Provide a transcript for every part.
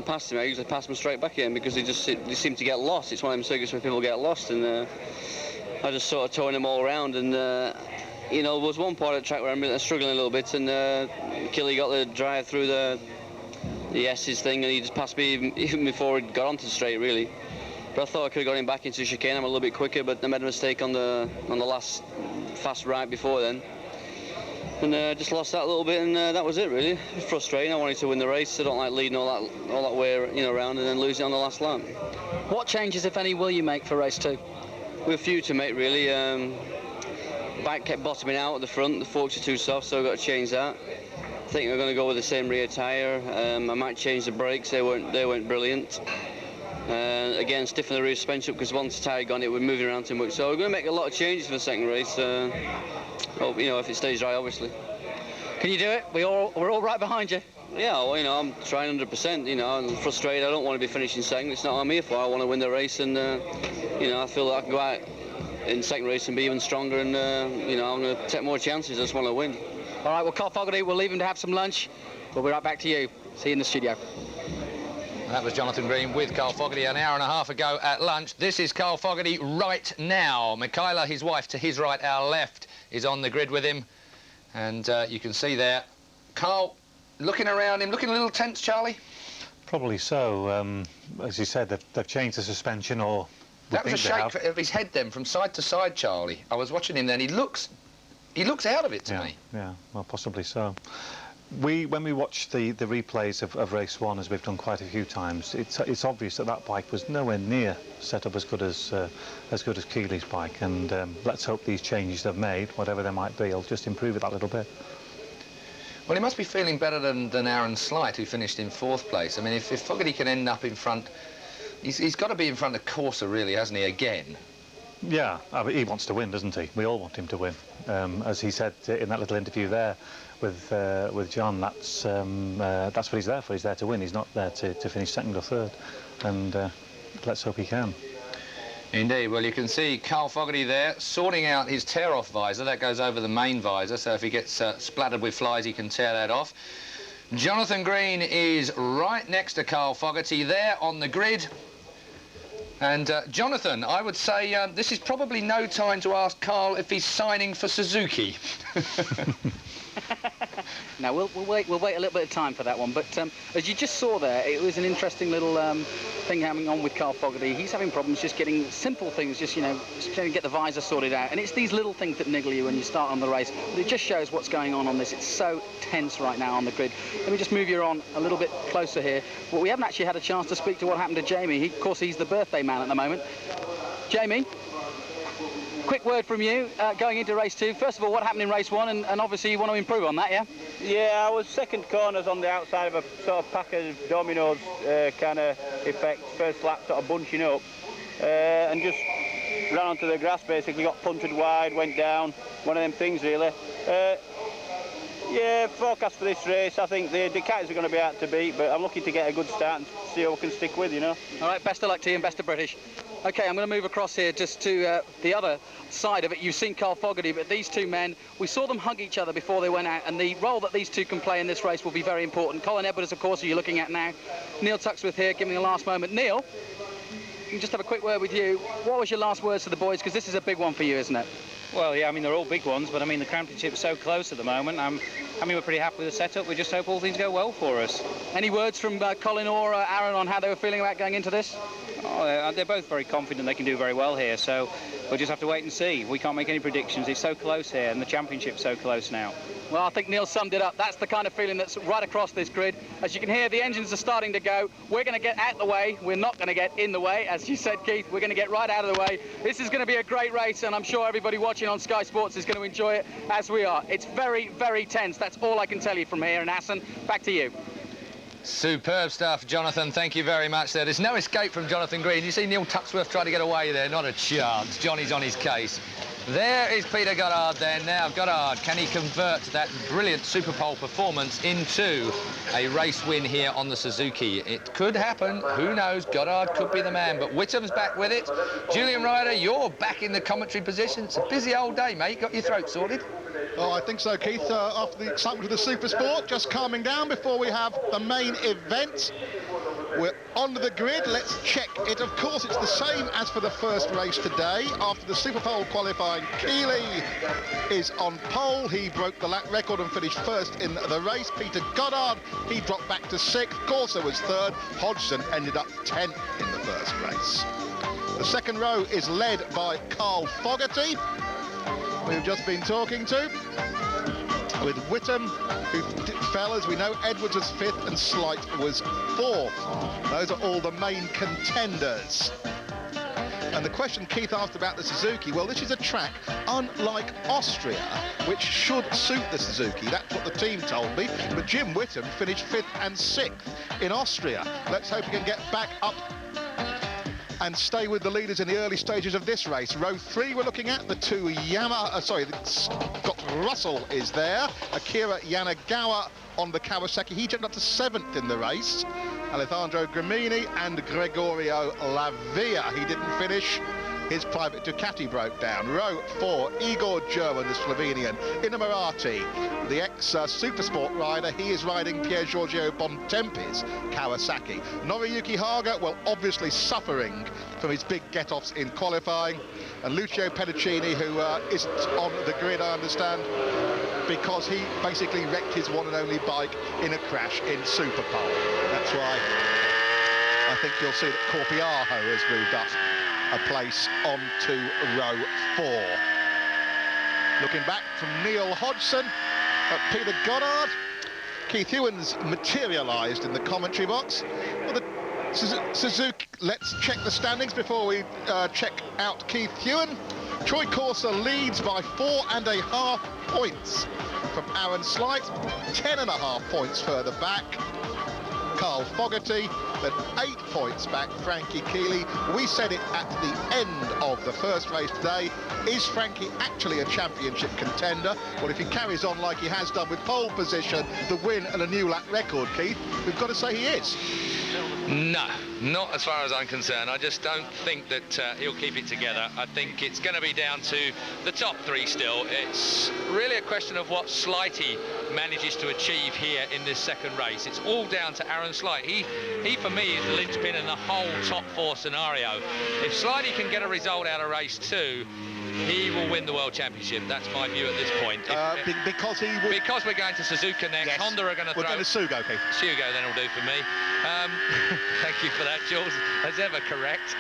Past him, I usually pass him straight back in because they seem to get lost. It's one of them circuits where people get lost, and I just sort of towing them all around. And you know, there was one part of the track where I'm struggling a little bit, and Killy got the drive through the S's thing, and he just passed me even before he got onto the straight, really. But I thought I could have got him back into the chicane. I'm a little bit quicker, but I made a mistake on the last fast right before then. And just lost that a little bit, and that was it, really. It was frustrating. I wanted to win the race. I don't like leading all that way, you know, around and then losing on the last lap. What changes, if any, will you make for race 2? We have a few to make, really. Bike kept bottoming out at the front. The forks are too soft, so I've got to change that. I think I'm going to go with the same rear tyre. I might change the brakes. They weren't brilliant. Again, stiffen the rear suspension up because once the tyre gone, it was moving around too much. So we're going to make a lot of changes for the second race. Hope, you know, if it stays dry, obviously. Can you do it? We're all right behind you. Yeah, well, you know, I'm trying 100%. You know, I'm frustrated. I don't want to be finishing second. It's not what I'm here for. I want to win the race, and you know, I feel that I can go out in the second race and be even stronger. And you know, I'm going to take more chances. I just want to win. All right. Well, Carl Fogarty, we'll leave him to have some lunch. We'll be right back to you. See you in the studio. That was Jonathan Green with Carl Fogarty an hour and a half ago at lunch. This is Carl Fogarty right now. Michaela, his wife, to his right, our left, is on the grid with him. And you can see there, Carl looking around him, looking a little tense, Charlie? Probably so. As you said, they've changed the suspension, or... That was a shake of his head then, from side to side, Charlie. I was watching him then. He looks out of it to me. Yeah, well, possibly so. When we watch the replays of race 1, as we've done quite a few times, it's obvious that bike was nowhere near set up as good as Keely's bike, and let's hope these changes they've made, whatever they might be, will just improve it that little bit. Well, he must be feeling better than Aaron Slight, who finished in 4th place. I mean, if Fogarty can end up in front, he's got to be in front of Corsa, really, hasn't he, again? Yeah, he wants to win, doesn't he? We all want him to win. As he said in that little interview there with John, that's what he's there for. He's there to win. He's not there to finish second or third. And let's hope he can. Indeed. Well, you can see Carl Fogarty there sorting out his tear-off visor. That goes over the main visor, so if he gets splattered with flies, he can tear that off. Jonathan Green is right next to Carl Fogarty there on the grid. And Jonathan, I would say this is probably no time to ask Carl if he's signing for Suzuki. No, we'll wait a little bit of time for that one. But as you just saw there, it was an interesting little thing happening on with Carl Fogarty. He's having problems just getting simple things, just, you know, just trying to get the visor sorted out. And it's these little things that niggle you when you start on the race. But it just shows what's going on this. It's so tense right now on the grid. Let me just move you on a little bit closer here. Well, we haven't actually had a chance to speak to what happened to Jamie. Of course, he's the birthday man at the moment. Jamie? Quick word from you, going into race 2. First of all, what happened in race 1, and obviously you want to improve on that, yeah? Yeah, I was second corners on the outside of a sort of pack of dominoes kind of effect. First lap sort of bunching up, and just ran onto the grass basically, got punted wide, went down. One of them things really. Yeah, forecast for this race, I think the Ducatis are going to be out to beat, but I'm looking to get a good start and see who I can stick with, you know. All right, best of luck to you and best of British. OK, I'm going to move across here just to the other side of it. You've seen Carl Fogarty, but these two men, we saw them hug each other before they went out, and the role that these two can play in this race will be very important. Colin Edwards, of course, who you're looking at now. Neil Tuxworth here, giving a last moment. Neil, we can just have a quick word with you. What was your last words to the boys? Because this is a big one for you, isn't it? Well, yeah, I mean, they're all big ones, but I mean, the championship's so close at the moment. I mean, we're pretty happy with the setup. We just hope all things go well for us. Any words from Colin or Aaron on how they were feeling about going into this? Oh, they're both very confident they can do very well here, so we'll just have to wait and see. We can't make any predictions. It's so close here, and the championship's so close now. Well, I think Neil summed it up. That's the kind of feeling that's right across this grid. As you can hear, the engines are starting to go. We're going to get out the way. We're not going to get in the way. As you said, Keith, we're going to get right out of the way. This is going to be a great race, and I'm sure everybody watching on Sky Sports is going to enjoy it as we are. It's very, very tense. That's all I can tell you from here. And Hassan, back to you. Superb stuff, Jonathan. Thank you very much there. There's no escape from Jonathan Green. You see Neil Tuxworth try to get away there. Not a chance. Johnny's on his case. There is Peter Goddard there. Now, Goddard, can he convert that brilliant Super Pole performance into a race win here on the Suzuki? It could happen. Who knows? Goddard could be the man. But Whittam's back with it. Julian Ryder, you're back in the commentary position. It's a busy old day, mate. Got your throat sorted? Oh, I think so, Keith. After the excitement of the Super Sport, just calming down before we have the main event. We're on the grid. Let's check it. Of course, it's the same as for the first race today. After the Super Pole qualifying, Keeley is on pole. He broke the lap record and finished first in the race. Peter Goddard, he dropped back to 6th. Corser was 3rd. Hodgson ended up 10th in the first race. The second row is led by Carl Fogarty, we've just been talking to, with Whittam, who fell, as we know. Edwards was 5th and Slight was 4th. Those are all the main contenders. And the question Keith asked about the Suzuki, well, this is a track unlike Austria, which should suit the Suzuki. That's what the team told me. But Jim Whittam finished 5th and 6th in Austria. Let's hope he can get back up and stay with the leaders in the early stages of this race. Row 3 we're looking at, the two Scott Russell is there. Akira Yanagawa on the Kawasaki. He jumped up to 7th in the race. Alessandro Gramini and Gregorio Lavia. He didn't finish. His private Ducati broke down. Row 4, Igor German, the Slovenian. Inamorati, the ex-Supersport rider. He is riding Pier Giorgio Bontempi's Kawasaki. Noriyuki Haga, well, obviously suffering from his big get-offs in qualifying. And Lucio Pedicini, who isn't on the grid, I understand, because he basically wrecked his one and only bike in a crash in Superpole. That's why I think you'll see that Corpiajo has moved up a place onto row 4. Looking back from Neil Hodgson at Peter Goddard. Keith Ewan's materialised in the commentary box. Well, the Suzuki, let's check the standings before we check out Keith Ewan. Troy Corser leads by 4.5 points from Aaron Slight, 10.5 points further back Carl Fogarty, then 8 points back Frankie Keeley. We said it at the end of the first race today. Is Frankie actually a championship contender? Well, if he carries on like he has done with pole position, the win and a new lap record, Keith, we've got to say he is. No, not as far as I'm concerned. I just don't think that he'll keep it together. I think it's going to be down to the top 3 still. It's really a question of what Slighty manages to achieve here in this second race. It's all down to Aaron Slight. He for me, is the linchpin in the whole top 4 scenario. If Slighty can get a result out of race 2, he will win the World Championship. That's my view at this point. Because we're going to Suzuka next. Yes. Honda are going to throw... We're going to Sugo, Keith. Sugo then will do for me. Thank you for that, Jules. As ever, correct.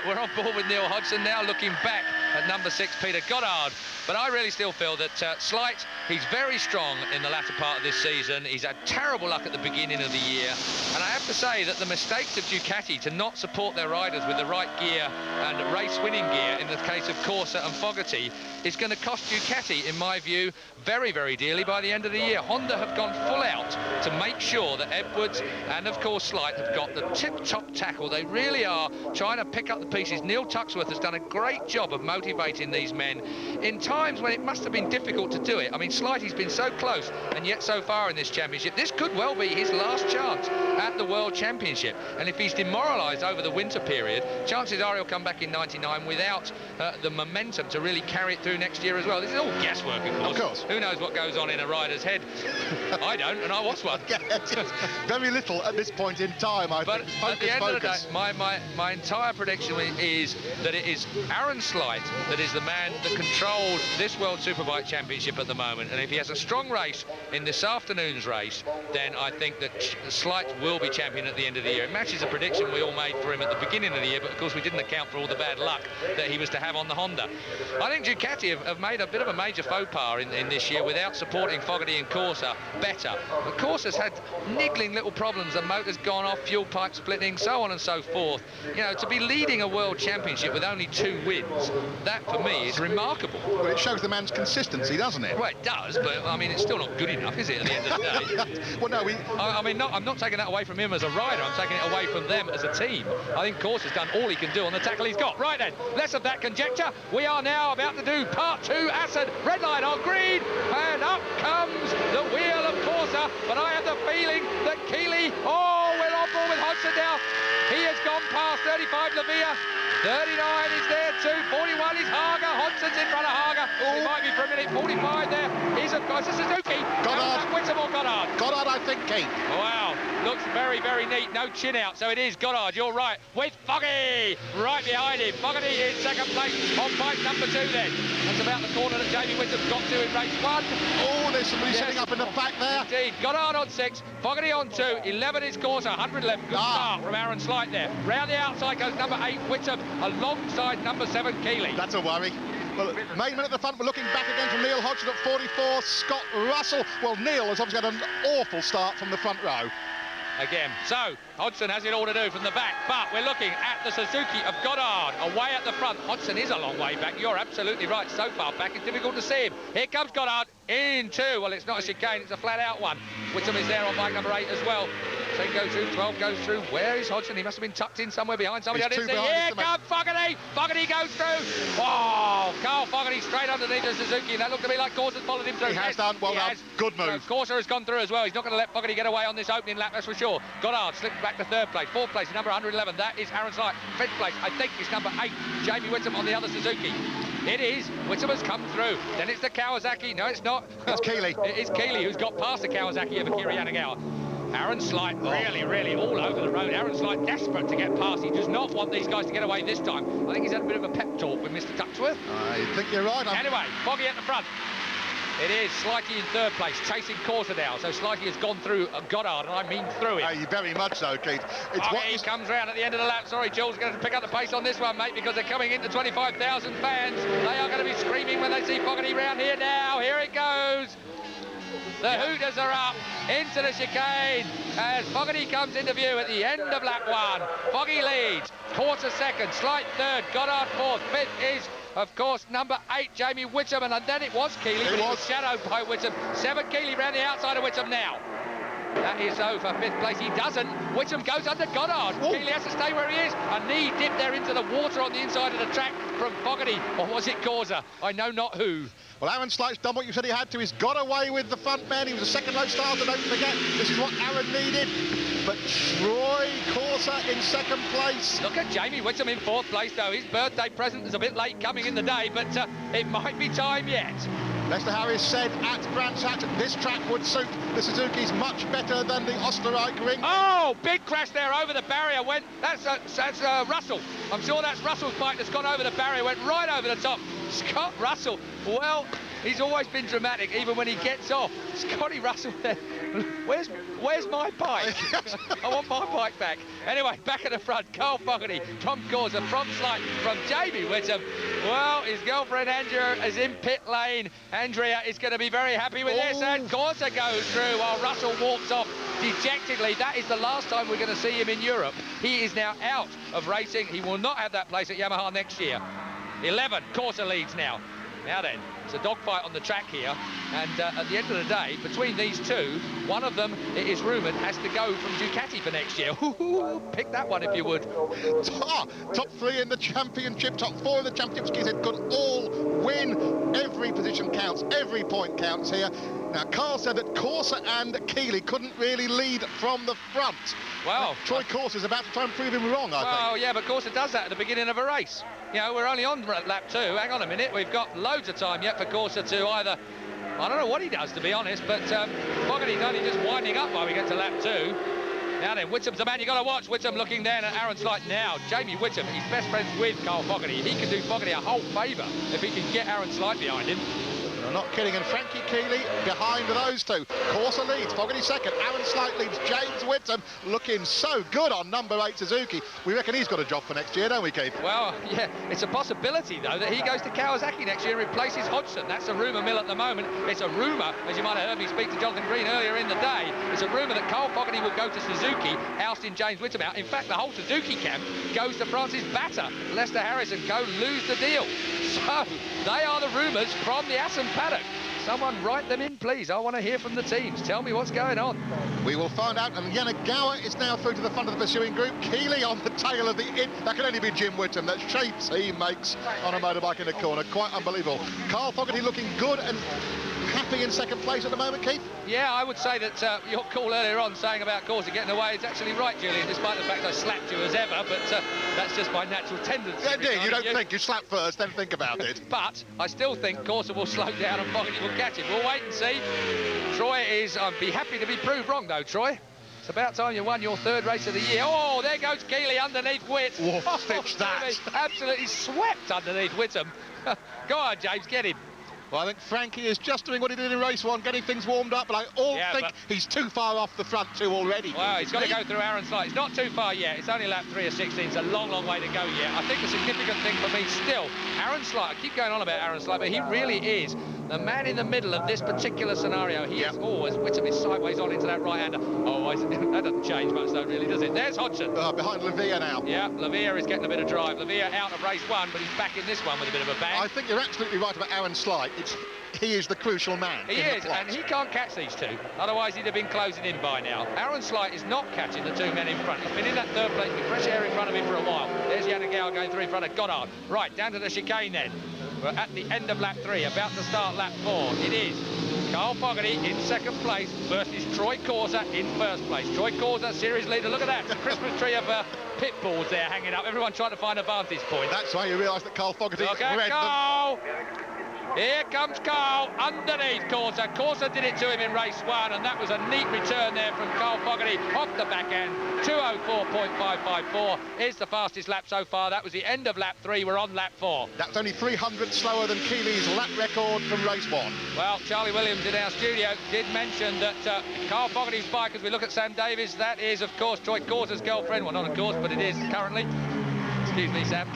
We're on board with Neil Hodgson now, looking back at number 6, Peter Goddard. But I really still feel that Slight, he's very strong in the latter part of this season. He's had terrible luck at the beginning of the year. And I have to say that the mistakes of Ducati to not support their riders with the right gear and race-winning gear, in the case of Corsa and Fogarty, is going to cost Ducati, in my view, very, very dearly by the end of the year. Honda have gone full out to make sure that Edwards and, of course, Slight have got the tip-top tackle. They really are trying to pick up the pieces. Neil Tuxworth has done a great job of motivating these men in times when it must have been difficult to do it. I mean, Slighty's been so close, and yet so far in this championship, this could well be his last chance at the World Championship. And if he's demoralised over the winter period, chances are he'll come back in '99 without the momentum to really carry it through next year as well. This is all guesswork, of course. Of course. Who knows what goes on in a rider's head? I don't, and I was one. Very little at this point in time, I think. But at the end of the day, my entire prediction is that it is Aaron Slight that is the man that controls this World Superbike Championship at the moment. And if he has a strong race in this afternoon's race, then I think that Slight will be champion at the end of the year. It matches a prediction we all made for him at the beginning of the year, but of course we didn't account for all the bad luck that he was to have on the Honda. I think Ducati have made a bit of a major faux pas in this year without supporting Fogarty and Corsa better. But Corsa's had niggling little problems. The motor's gone off, fuel pipe splitting, so on and so forth. You know, to be leading a World Championship with only 2 wins, that for me is remarkable. Well, it shows the man's consistency, doesn't it? Well, it does, but I mean, it's still not good enough, is it, at the end of the day? Well, no, I'm not taking that away from him as a rider. I'm taking it away from them as a team. I think Corsa's done all he can do on the tackle he's got. Right then, less of that conjecture. We are now about to do part 2 Acid. Red line on green, and up comes the wheel of Corsa. But I have the feeling that Keeley, we're on board with Hodgson now. He has gone past 35 Lavia. 39 is there too. 41 is Haga. Hodgson's in front of Haga. It might be for a minute. 45 there is, of course, a Suzuki. Goddard. Whittam or Goddard? Goddard, I think, Keith. Wow. Looks very, very neat. No chin out, so it is Goddard. You're right. With Foggy right behind him. Fogarty in second place on bike number 2 then. That's about the corner that Jamie Whittam's got to in race 1. Oh, there's somebody sitting up in the back there. Indeed. Goddard on 6, Fogarty on 2, 11 is Corsa, 111. Good start from Aaron Slight there. Round the outside goes number 8, Whittam, alongside number 7, Keeley. That's a worry. Well, main man at the front, we're looking back again from Neil Hodgson at 44, Scott Russell. Well, Neil has obviously had an awful start from the front row. Again, so Hodgson has it all to do from the back, but we're looking at the Suzuki of Goddard away at the front. Hodgson is a long way back. You're absolutely right. So far back, it's difficult to see him. Here comes Goddard in 2. Well, it's not a chicane, it's a flat-out one. Whittam is there on bike number 8 as well. 10 goes through, 12 goes through. Where is Hodgson? He must have been tucked in somewhere behind somebody. I didn't see. Here comes Fogarty. Fogarty goes through. Oh, Carl Fogarty straight underneath the Suzuki. And that looked to me like Corsa's followed him through. He has done. Well done. Good move. So Corsa has gone through as well. He's not going to let Fogarty get away on this opening lap, that's for sure. Goddard slipped back to 3rd place. 4th place is number 111. That is Aaron Slight. 5th place, I think, is number 8, Jamie Whittam on the other Suzuki. It is. Whittam has come through. Then it's the Kawasaki. No, it's not. It's Keeley. It is Keeley who's got past the Kawasaki of Akira Yanagawa. Aaron Slight really all over the road. Aaron Slight desperate to get past. He does not want these guys to get away this time. I think he's had a bit of a pep talk with Mr. Tuxworth. I think you're right. Anyway, Foggy at the front. It is Slighty in 3rd place, chasing Corsa now. So Slighty has gone through Goddard, and I mean through it. Very much so, Keith. It's he comes round at the end of the lap. Sorry, Jules, going to pick up the pace on this one, mate, because they're coming into 25,000 fans. They are going to be screaming when they see Fogarty round here now. Here it goes. The Hooters are up into the chicane as Fogarty comes into view at the end of lap 1. Foggy leads, Corsa 2nd, Slight 3rd, Goddard 4th, 5th is, of course, number 8, Jamie Whittam, and then it was Keeley, but it was shadowed by Whittam. 7 Keeley round the outside of Whittam now. That is over 5th place. He doesn't. Whittam goes under Goddard. Ooh. Keeley has to stay where he is. A knee dip there into the water on the inside of the track from Fogarty. Or was it Corsa? I know not who. Well, Aaron Slight's done what you said he had to. He's got away with the front man. He was a second-low starter, don't forget. This is what Aaron needed. But Troy Corsa in 2nd place. Look at Jamie Whittam in 4th place, though. His birthday present is a bit late coming in the day, but it might be time yet. Lester Harris said at Brands Hatch, this track would suit the Suzuki's much better than the Oostenrijk ring. Oh, big crash there over the barrier. That's Russell. I'm sure that's Russell's bike that's gone over the barrier, went right over the top. Scott Russell, well, he's always been dramatic, even when he gets off. Scotty Russell there. Where's my bike? I want my bike back. Anyway, back at the front, Carl Fogarty from Corsa, from Slight, from Jamie Whittam. Well, his girlfriend Andrea is in pit lane. Andrea is going to be very happy with this, and Corsa goes through while Russell walks off dejectedly. That is the last time we're going to see him in Europe. He is now out of racing. He will not have that place at Yamaha next year. 11, Corsa leads now. Now then, it's a dogfight on the track here, and at the end of the day, between these two, one of them, it is rumoured, has to go from Ducati for next year. Pick that one if you would. Top 3 in the championship, top 4 in the championship. He said could all win. Every position counts, every point counts here. Now, Carl said that Corsa and Keeley couldn't really lead from the front. Well, Troy Corsa is about to try and prove him wrong, I think. Well, yeah, but Corsa does that at the beginning of a race. You know, we're only on lap 2. Hang on a minute. We've got loads of time yet for Corsa to either... I don't know what he does, to be honest, but Fogarty's only just winding up while we get to lap 2. Now then, Whittam's the man you got to watch. Whittam looking down at Aaron Slight now. Jamie Whittam, he's best friends with Carl Fogarty. He can do Fogarty a whole favour if he can get Aaron Slight behind him. I'm not kidding, and Frankie Keeley behind those two. Corsa leads, Fogarty 2nd, Aaron Slight leads, James Whittam looking so good on number 8 Suzuki. We reckon he's got a job for next year, don't we, Keith? Well, yeah, it's a possibility, though, that he goes to Kawasaki next year and replaces Hodgson. That's a rumour mill at the moment. It's a rumour, as you might have heard me speak to Jonathan Green earlier in the day, it's a rumour that Carl Fogarty will go to Suzuki, ousting James Whittam out. In fact, the whole Suzuki camp goes to Francis Batter. Lester Harris and co lose the deal. So, they are the rumours from the Assen paddock. Someone write them in, please. I want to hear from the teams. Tell me what's going on. We will find out. And Yanagawa is now through to the front of the pursuing group. Keeley on the tail of the... That can only be Jim Whittam. That shapes he makes on a motorbike in the corner. Quite unbelievable. Carl Fogarty looking good and happy in 2nd place at the moment, Keith? Yeah, I would say that your call earlier on saying about Corsa getting away is actually right, Julian, despite the fact I slapped you as ever, but that's just my natural tendency. Yeah, indeed, you don't think. You slap first, then think about it. But I still think Corsa will slow down and Fogarty will catch him. We'll wait and see. Troy is... I'd be happy to be proved wrong, though, Troy. It's about time you won your 3rd race of the year. Oh, there goes Keeley underneath Witt. Whoa, stitch that. Absolutely swept underneath Whittam. Go on, James, get him. Well, I think Frankie is just doing what he did in race 1, getting things warmed up, but I think he's too far off the front 2 already. Well, he's got to go through Aaron Slight. It's not too far yet. It's only lap 3 of 16. It's a long, long way to go yet. I think the significant thing for me still, Aaron Slight, I keep going on about Aaron Slight, but he really is the man in the middle of this particular scenario. He is always, Whittam is sideways on into that right-hander. Oh, that doesn't change much though, really, does it? There's Hodgson. Behind Lavia now. Yeah, Lavia is getting a bit of drive. Lavia out of race 1, but he's back in this one with a bit of a bang. I think you're absolutely right about Aaron Slight. He is the crucial man. He is, and he can't catch these 2. Otherwise, he'd have been closing in by now. Aaron Slight is not catching the 2 men in front. He's been in that 3rd place with fresh air in front of him for a while. There's Yanagao going through in front of Goddard. Right, down to the chicane then. We're at the end of lap 3, about to start lap 4. It is Carl Fogarty in 2nd place versus Troy Corser in 1st place. Troy Corser, series leader. Look at that. It's a Christmas tree of pit boards there hanging up. Everyone trying to find a vantage point. That's why you realise that Carl Fogarty read Carl. Here comes Carl underneath Corser. Corser did it to him in race 1, and that was a neat return there from Carl Fogarty off the back end. 2:04.554 is the fastest lap so far. That was the end of lap 3. We're on lap 4. That's only 300 slower than Keeley's lap record from race 1. Well, Charlie Williams in our studio did mention that Carl Fogarty's bike, as we look at Sam Davies, that is, of course, Troy Corser's girlfriend. Well, not of course, but it is currently. Excuse me, Sam.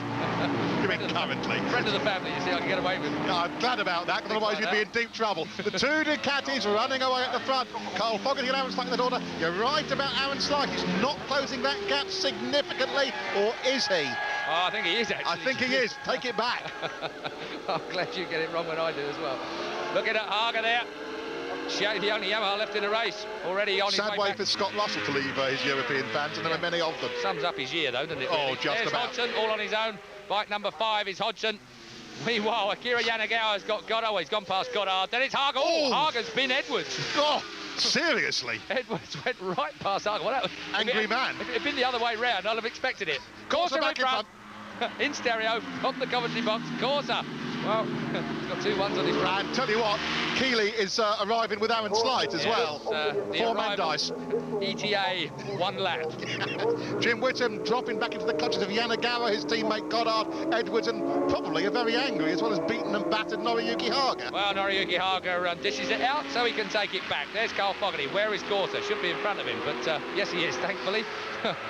You mean currently? Friend of the family, you see, I can get away with it. I'm glad about that, because otherwise you'd be in deep trouble. The 2 Ducatis running away at the front. Carl Fogarty and Aaron Slight in the order. You're right about Aaron Slight. He's not closing that gap significantly, or is he? Oh, I think he is, actually. I think he is. Take it back. I'm glad you get it wrong when I do as well. Looking at Hager there. The only Yamaha left in the race, already on his way back. Sad way for Scott Russell to leave his European fans, and there are many of them. Sums up his year, though, doesn't it? Oh, really? just There's about. Hodgson, all on his own. Bike number 5 is Hodgson. Meanwhile, Akira Yanagawa has got Goddard. Oh, he's gone past Goddard. Then it's Hager. Oh, Hager's been Edwards. Oh, seriously? Edwards went right past Hager. Well, that was, Angry man. If it had been the other way round, I'd have expected it. Corser back in front. In stereo, on the commentary box, Corser. Well, he's got 2 ones on his front. And tell you what, Keeley is arriving with Aaron Slight as well. 4-man dice. ETA, 1 lap. Jim Whittam dropping back into the clutches of Yanagawa, his teammate Goddard, Edwards, and probably a very angry as well as beaten and battered Noriyuki Haga. Well, Noriyuki Haga dishes it out so he can take it back. There's Carl Fogarty. Where is Corser? Should be in front of him, but yes, he is, thankfully.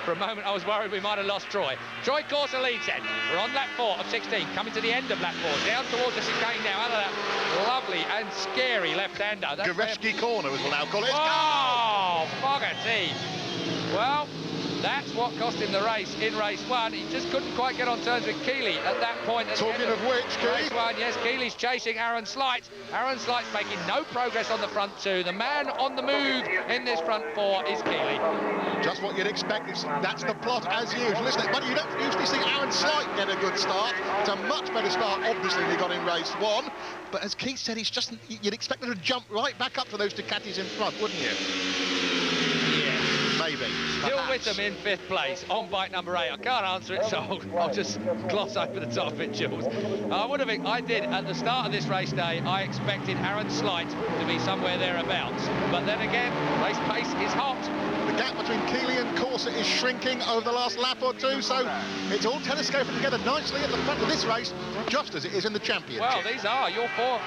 For a moment, I was worried we might have lost Troy. Troy Corser leads then. We're on lap 4 of 16, coming to the end of lap 4. Down towards the chicane now, out of that lovely and scary left-hander. Goretzky corner, as we'll now call it. Oh, Fogarty. Well, that's what cost him the race in race 1. He just couldn't quite get on terms with Keeley at that point. Talking of which, race 1, yes, Keeley's chasing Aaron Slight. Aaron Slight's making no progress on the front 2. The man on the move in this front 4 is Keeley. Just what you'd expect. That's the plot as usual, isn't it? But you don't usually see Aaron Slight get a good start. It's a much better start, obviously, than he got in race 1. But as Keith said, he's just, you'd expect him to jump right back up to those Ducatis in front, wouldn't you? Maybe. Still Whittam in 5th place on bike number 8. I can't answer it, so I'll just gloss over the top of it, Jules. I did at the start of this race day, I expected Aaron Slight to be somewhere thereabouts. But then again, race pace is hot. The gap between Keeley and Corser is shrinking over the last lap or 2, so it's all telescoping together nicely at the front of this race, just as it is in the championship. Well, these are your four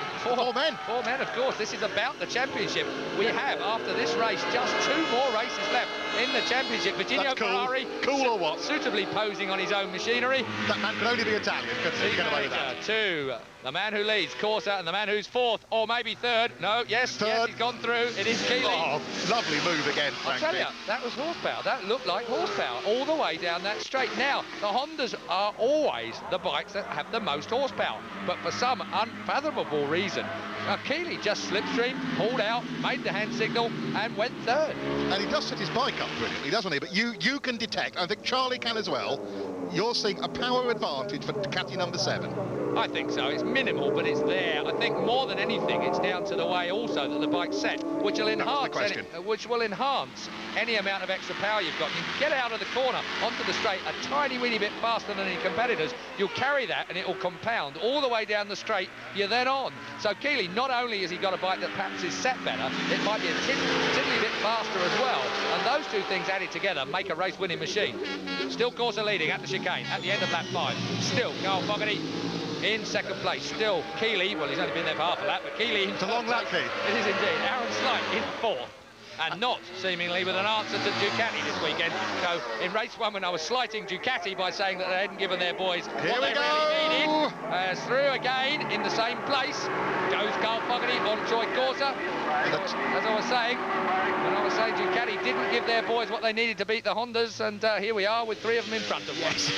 men. 4 men, of course. This is about the championship. We have, after this race, just 2 more races left in the championship. Virginio Ferrari, cool or what? Suitably posing on his own machinery. That man can only be Italian, couldn't he? Get away with that. 2. The man who leads, Corser, and the man who's 4th, or maybe 3rd. No, yes, he's gone through. It is Keeley. Oh, lovely move again, frankly. I'll tell you, that was horsepower. That looked like horsepower all the way down that straight. Now, the Hondas are always the bikes that have the most horsepower, but for some unfathomable reason, Keeley just slipstreamed, pulled out, made the hand signal, and went 3rd. And he does set his bike up brilliantly, doesn't he? But you can detect, I think Charlie can as well, you're seeing a power advantage for Ducati number 7. I think so. It's minimal, but it's there. I think more than anything, it's down to the way also that the bike's set, which will enhance any amount of extra power you've got. You get out of the corner onto the straight a tiny weeny bit faster than any competitors. You'll carry that, and it will compound all the way down the straight. You're then on. So Keeley not only has he got a bike that perhaps is set better, it might be a tiddly bit faster as well. And those two things added together make a race-winning machine. Still Corsa leading at the chicane at the end of lap 5. Still Carl Fogarty in second place. Still Keeley, well, he's only been there for half a lap, but Keeley in It's a long lap, Keith. It is indeed. Aaron Slight in 4th. And not seemingly with an answer to Ducati this weekend. So in race 1, when I was slighting Ducati by saying that they hadn't given their boys what they really needed, through again in the same place goes Carl Fogarty on Troy Corsa. As I was saying, when I was saying Ducati didn't give their boys what they needed to beat the Hondas, and here we are with 3 of them in front of them. Yes,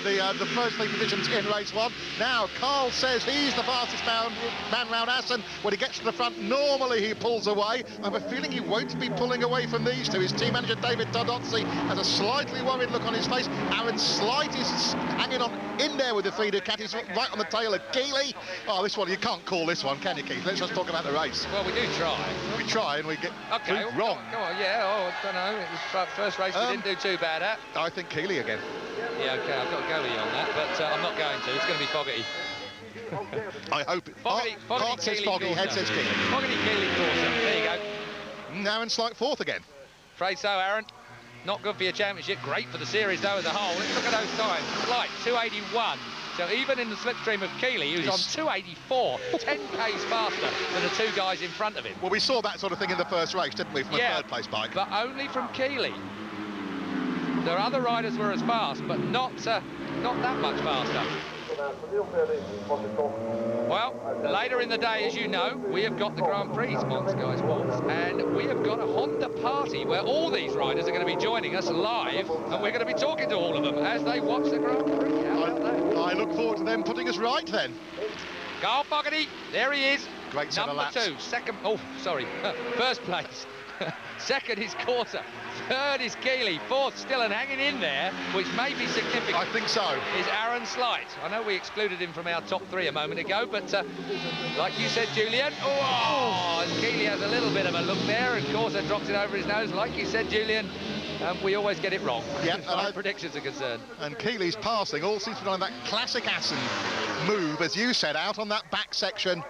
they had the first 3 positions in race 1. Now Carl says he's the fastest man round Assen. When he gets to the front, normally he pulls away. I have a feeling he won't be pulling away from these two. His team manager David Todozzi has a slightly worried look on his face. Aaron Slight is hanging on in there with the 3 Ducatis, right on the tail of Keeley. Oh, this one, you can't call this one, can you, Keith? Let's just talk about the race. Well, we do try. We try and we get wrong. Come on, yeah, I don't know. It was first race we didn't do too bad at. I think Keeley again. Yeah, OK, I've got to go with you on that, but I'm not going to. It's going to be Fogarty. I hope it. Fogarty, Heart says Foggy, head says Keeley. Fogarty, Keeley, Corsa. There you go. Aaron Slight 4th again. Afraid so, Aaron. Not good for your championship. Great for the series, though, as a whole. Let's look at those times. Slight, 281. So even in the slipstream of Keeley, who's on 284, 10 k's faster than the 2 guys in front of him. Well, we saw that sort of thing in the first race, didn't we, from a third-place bike? But only from Keeley. There are other riders who were as fast, but not that much faster. Well, later in the day, as you know, we have got the Grand Prix on Sky Sports, and we have got a Honda party where all these riders are going to be joining us live, and we're going to be talking to all of them as they watch the Grand Prix. I look forward to them putting us right then. Carl Fogarty, there he is. Great set of laps. Number 2, second, oh, sorry, first place. Second is Corsa. 3rd is Keeley. 4th still and hanging in there, which may be significant. I think so. Is Aaron Slight. I know we excluded him from our top 3 a moment ago, but like you said, Julian, and Keeley has a little bit of a look there, and Corsa drops it over his nose. Like you said, Julian, we always get it wrong. Yeah, as far as predictions are concerned. And Keeley's passing all seems to be on that classic Assen move, as you said, out on that back section.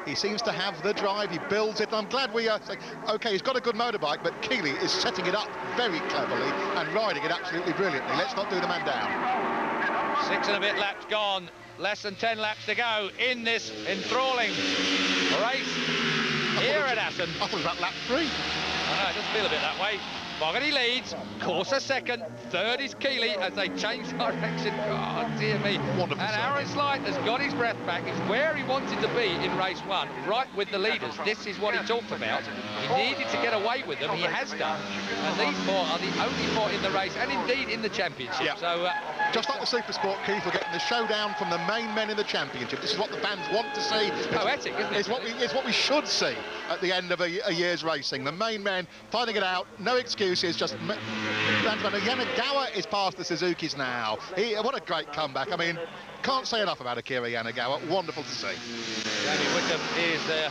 He seems to have the drive, he builds it. I'm glad we are saying, OK, he's got a good motorbike, but Keeley is setting it up very cleverly and riding it absolutely brilliantly. Let's not do the man down. 6 and a bit laps gone. Less than 10 laps to go in this enthralling race here at Assen. I thought it was about lap 3. I know, it does feel a bit that way. Fogarty leads, Corsa 2nd, 3rd is Keeley as they change direction. Oh, dear me. Wonderful. And Aaron Slight has got his breath back. It's where he wanted to be in race 1, right with the leaders. This is what he talked about. He needed to get away with them. He has done. And these 4 are the only 4 in the race, and indeed in the championship. Yeah. So, just like the Supersport, Keith, we're getting the showdown from the main men in the championship. This is what the fans want to see. Poetic, isn't it? It's what we should see at the end of a year's racing. The main men fighting it out, no excuses. Just Yanagawa is past the Suzukis now. What a great comeback. I mean, can't say enough about Akira Yanagawa. Wonderful to see. Jamie Whittam is there.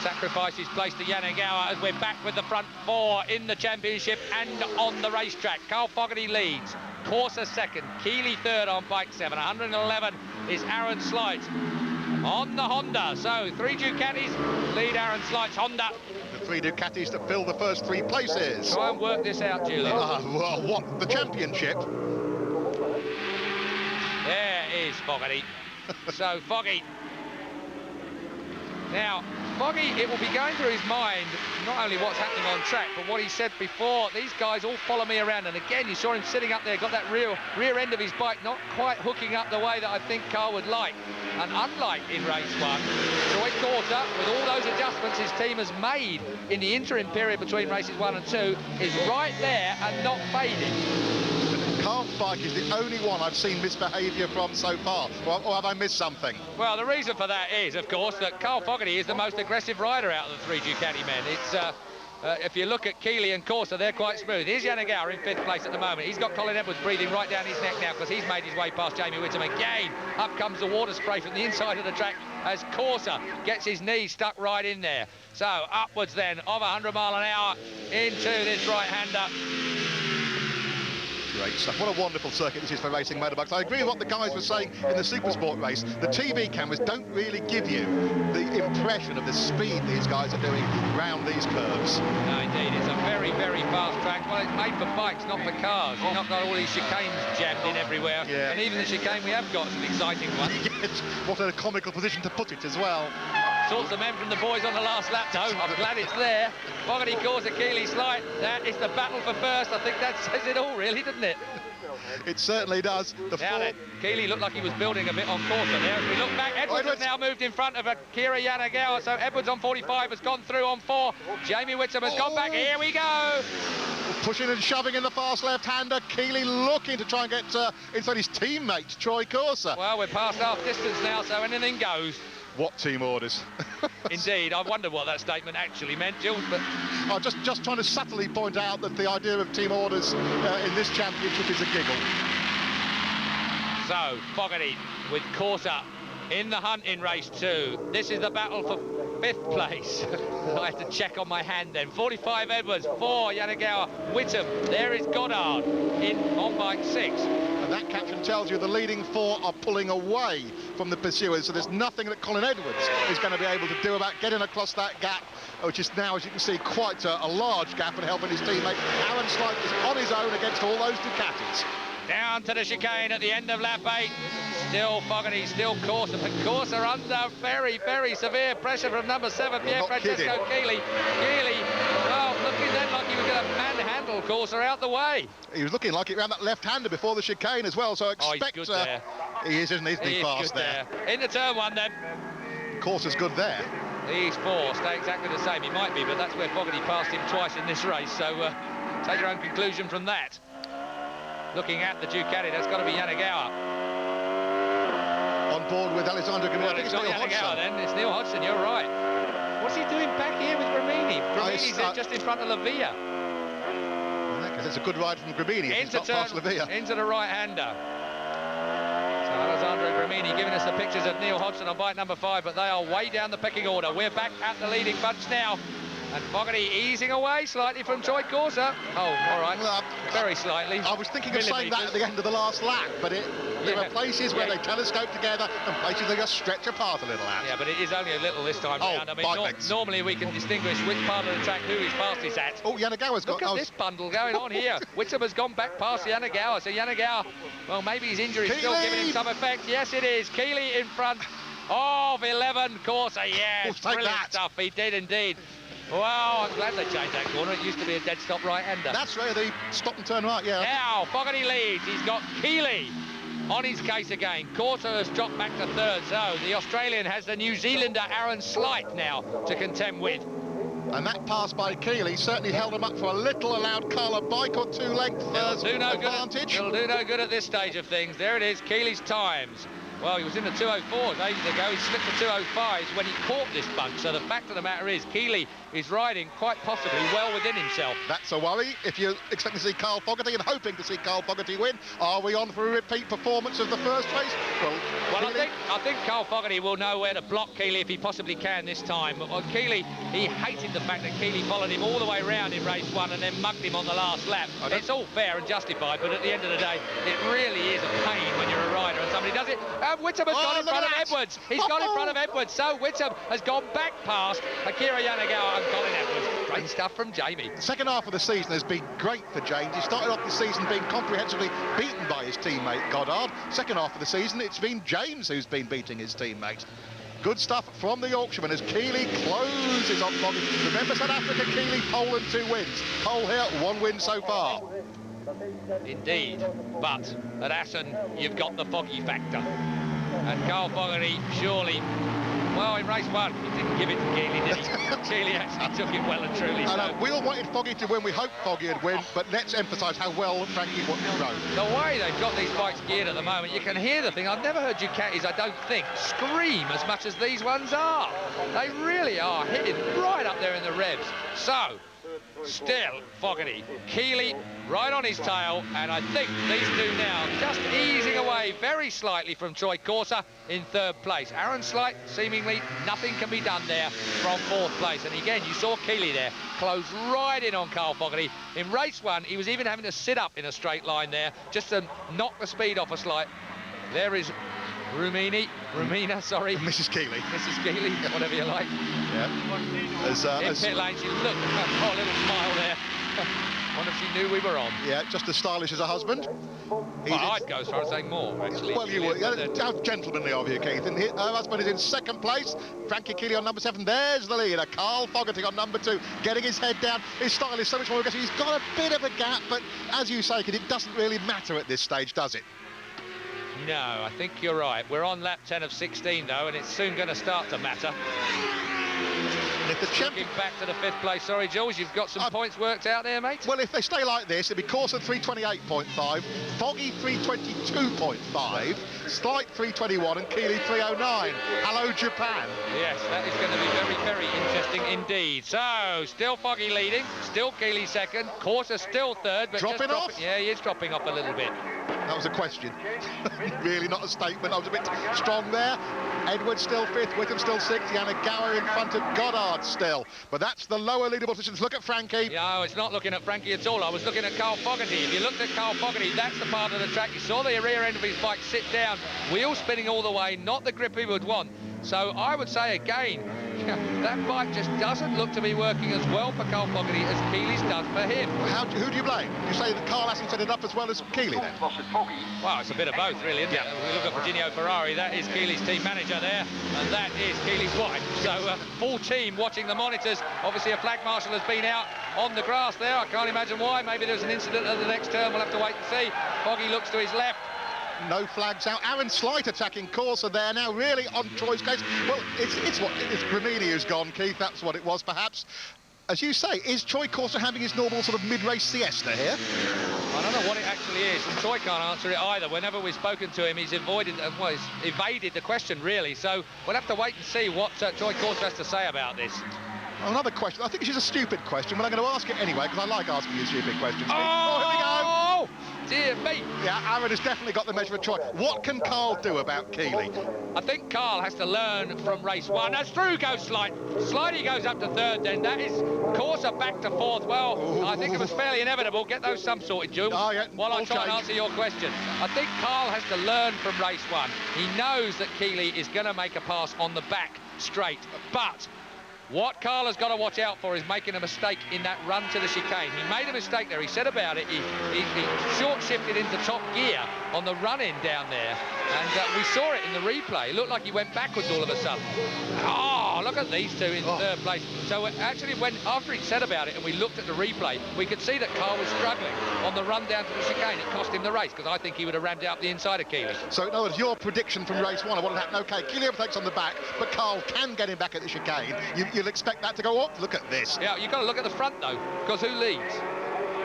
Sacrifices placed to Yanagawa as we're back with the front 4 in the championship and on the racetrack. Carl Fogarty leads. Corsa 2nd. Keeley 3rd on bike 7. 111 is Aaron Slight on the Honda. So 3 Ducatis lead Aaron Slight's Honda. The 3 Ducatis that fill the first 3 places. Try and work this out, Julian. Well, what? The championship? There is Fogarty. So Foggy. Now, Foggy, it will be going through his mind not only what's happening on track, but what he said before. These guys all follow me around, and again, you saw him sitting up there, got that rear end of his bike not quite hooking up the way that I think Carl would like. And unlike in race 1, Troy Corsa, with all those adjustments his team has made in the interim period between races 1 and 2, is right there and not fading. Carl's bike is the only one I've seen misbehaviour from so far, or have I missed something? Well, the reason for that is, of course, that Carl Fogarty is the most aggressive rider out of the 3 Ducati men. It's if you look at Keeley and Corsa, they're quite smooth. Here's Yanagawa in 5th place at the moment. He's got Colin Edwards breathing right down his neck now because he's made his way past Jamie Whittam again. Up comes the water spray from the inside of the track as Corsa gets his knee stuck right in there. So upwards then of 100 mile an hour into this right-hander. great stuff. What a wonderful circuit this is for racing motorbikes. I agree with what the guys were saying in the Supersport race. The TV cameras don't really give you the impression of the speed these guys are doing round these curves. No, indeed, it's a very, very fast track. Well, it's made for bikes, not for cars. You've not got all these chicanes jammed in everywhere. Yeah. And even the chicane we have got is an exciting one. Yes, what a comical position to put it as well. Sorts the men from the boys on the last lap, though. I'm glad it's there. Fogarty Corsa, Keeley Slight. That is the battle for first. I think that says it all, really, doesn't it? It certainly does. Now then, Keeley looked like he was building a bit on Corsa there. As we look back, Edwards has now moved in front of Akira Yanagawa. So Edwards on 45 has gone through on 4. Jamie Whittam has gone back. Here we go. Pushing and shoving in the fast left-hander. Keeley looking to try and get inside his teammate, Troy Corsa. Well, we're past half distance now, so anything goes. What team orders? Indeed, I wonder what that statement actually meant, Jules, but... I'm just trying to subtly point out that the idea of team orders in this championship is a giggle. So, Fogarty with Corsa in the hunt in race 2. This is the battle for 5th place. I had to check on my hand then. 45 Edwards, 4 Yanagawa, Whittam. There is Goddard in on bike 6. And that caption tells you the leading 4 are pulling away from the pursuers, so there's nothing that Colin Edwards is going to be able to do about getting across that gap, which is now, as you can see, quite a large gap, and helping his teammate. Aaron Slight is on his own against all those Ducatis. Down to the chicane at the end of lap 8. Still Fogarty, still Corsa, but Corsa under very, very severe pressure from number 7, Pierre Francesco Keeley. Keeley, well, looking then like he was going to manhandle Corsa out the way. He was looking like it around that left-hander before the chicane as well, so expect... he's good there. He is, isn't he? Isn't he fast there? Into turn 1 then. Corsa's good there. He's 4, stay exactly the same. He might be, but that's where Fogarty passed him twice in this race, so take your own conclusion from that. Looking at the Ducati, that's got to be Yanagawa. On board with Alessandro Grimini. Well, it's not Yanagawa then, it's Neil Hodgson, you're right. What's he doing back here with Grimini? Grimini's just in front of Lavia. It's a good ride from Grimini. Into the right-hander. So Alessandro Grimini giving us the pictures of Neil Hodgson on bike number 5, but they are way down the pecking order. We're back at the leading bunch now. And Fogarty easing away slightly from Troy Corsa. Oh, all right. Well, very slightly. I was thinking of saying that at the end of the last lap, but there are places where they telescope together and places they just stretch apart a little at. Yeah, but it is only a little this time round. I mean, normally we can distinguish which part of the track who is fastest at. Oh, Yanagawa's got... Look at this bundle going on here. Whittam has gone back past Yanagawa, so Yanagawa, well, maybe his injury is still giving him some effect. Yes, it is. Keeley in front of 11 Corsa. Yes, brilliant stuff. He did indeed. Wow, I'm glad they changed that corner. It used to be a dead stop right-hander. That's where they stop and turn right, yeah. Now, Fogarty leads. He's got Keeley on his case again. Corsa has dropped back to 3rd, so the Australian has the New Zealander Aaron Slight now to contend with. And that pass by Keeley certainly held him up for a little, allowed Carl a bike or 2 lengths advantage. It'll do no good at this stage of things. There it is, Keeley's times. Well, he was in the 204s ages ago. He slipped the 205s when he caught this bunch. So the fact of the matter is, Keeley is riding quite possibly well within himself. That's a worry. If you're expecting to see Carl Fogarty and hoping to see Carl Fogarty win, are we on for a repeat performance of the first race? Well, I think Carl Fogarty will know where to block Keeley if he possibly can this time. But Keeley, he hated the fact that Keeley followed him all the way round in race 1 and then mugged him on the last lap. It's all fair and justified, but at the end of the day, it really is a pain when you're a rider and somebody does it. Whittam has got in front of Edwards. He's got in front of Edwards. So Whittam has gone back past Akira Yanagawa and Colin Edwards. Great stuff from Jamie. The second half of the season has been great for James. He started off the season being comprehensively beaten by his teammate Goddard. Second half of the season, it's been James who's been beating his teammate. Good stuff from the Yorkshireman as Keeley closes on Fogarty. Remember South Africa, Keeley, pole and 2 wins. Pole here, 1 win so far. Indeed, but at Assen, you've got the foggy factor. And Carl Fogarty, surely, well, in race 1, he didn't give it to Keeley, did he? Keeley actually took it well and truly. So. We all wanted Foggy to win. We hoped Foggy would win, but let's emphasise how well Frankie rode. The way they've got these bikes geared at the moment, you can hear the thing. I've never heard Ducatis, I don't think, scream as much as these ones are. They really are hitting right up there in the revs. So, still Fogarty. Keeley right on his tail, and I think these two now just easing away very slightly from Troy Corser in third place. Aaron Slight, seemingly nothing can be done there from fourth place. And again, you saw Keeley there close right in on Carl Fogarty. In race one, he was even having to sit up in a straight line there just to knock the speed off a Slight. There is Rumina, sorry. Mrs. Keeley. Mrs. Keeley, whatever you like. Yeah. In pit lane, she looked, oh, a little smile there. Wonder if she knew we were on. Yeah, just as stylish as a husband. Well, I'd go as far as saying more, actually. Well, you would. Yeah, how gentlemanly of you, Keith. And her husband is in second place. Frankie Keeley on number 7. There's the leader. Carl Fogarty on number 2, getting his head down. His style is so much more aggressive. He's got a bit of a gap, but as you say, it doesn't really matter at this stage, does it? No, I think you're right. We're on lap 10 of 16, though, and it's soon going to start to matter. And if the champion... Looking back to the 5th place, sorry, Jules, you've got some points worked out there, mate? Well, if they stay like this, it'll be Corser 328.5, Foggy 322.5, Slight 321 and Keeley 309. Hello, Japan. Yes, that is going to be very, very interesting indeed. So, still Foggy leading, still Keeley second, Corser still third, but dropping off? Yeah, he is dropping off a little bit. That was a question. Really not a statement. I was a bit strong there. Edwards still 5th, Wickham still 6th, Yanagawa in front of Goddard still. But that's the lower leaderboard positions. Look at Frankie. No, it's not looking at Frankie at all. I was looking at Carl Fogarty. If you looked at Carl Fogarty, that's the part of the track. You saw the rear end of his bike sit down, wheel spinning all the way, not the grip he would want. So I would say again, that bike just doesn't look to be working as well for Carl Fogarty as Keeley's does for him. Who do you blame? You say that Carl hasn't set it up as well as Keeley then? Well, it's a bit of both, really, isn't it? We look at Virginio Ferrari, that is Keeley's team manager there, and that is Keeley's wife. So full team watching the monitors. Obviously a flag marshal has been out on the grass there. I can't imagine why. Maybe there's an incident at the next turn. We'll have to wait and see. Foggy looks to his left. No flags out. Aaron Slight attacking Corser there now, really on Troy's case. Well, it's Gramini who's gone, Keith. That's what it was, perhaps. As you say, is Troy Corser having his normal sort of mid-race siesta here? I don't know what it actually is, and Troy can't answer it either. Whenever we've spoken to him, he's avoided, well, he's evaded the question, really. So we'll have to wait and see what Troy Corser has to say about this. Another question. I think it's a stupid question, but I'm going to ask it anyway, because I like asking you stupid questions. Oh, here we go. Dear me. Yeah, Aaron has definitely got the measure of Troy. What can Carl do about Keeley? I think Carl has to learn from race 1. As through goes Slight. Slidey goes up to 3rd then. That is Corser back to 4th. Well, I think it was fairly inevitable. Get those sums sorted, Jules, while I try and answer your question. I think Carl has to learn from race 1. He knows that Keeley is going to make a pass on the back straight, but what Carl has got to watch out for is making a mistake in that run to the chicane. He made a mistake there. He said about it, he short-shifted into top gear on the run-in down there. And we saw it in the replay. It looked like he went backwards all of a sudden. Oh, look at these two in 3rd place. So actually, after he said about it and we looked at the replay, we could see that Carl was struggling on the run down to the chicane. It cost him the race, because I think he would have rammed out the inside of Keeley. So, in other words, your prediction from race 1 of what had happened, OK, Keeley overtakes on the back, but Carl can get him back at the chicane. You'll expect that to go up. Look at this. Yeah, you've got to look at the front, though, because who leads?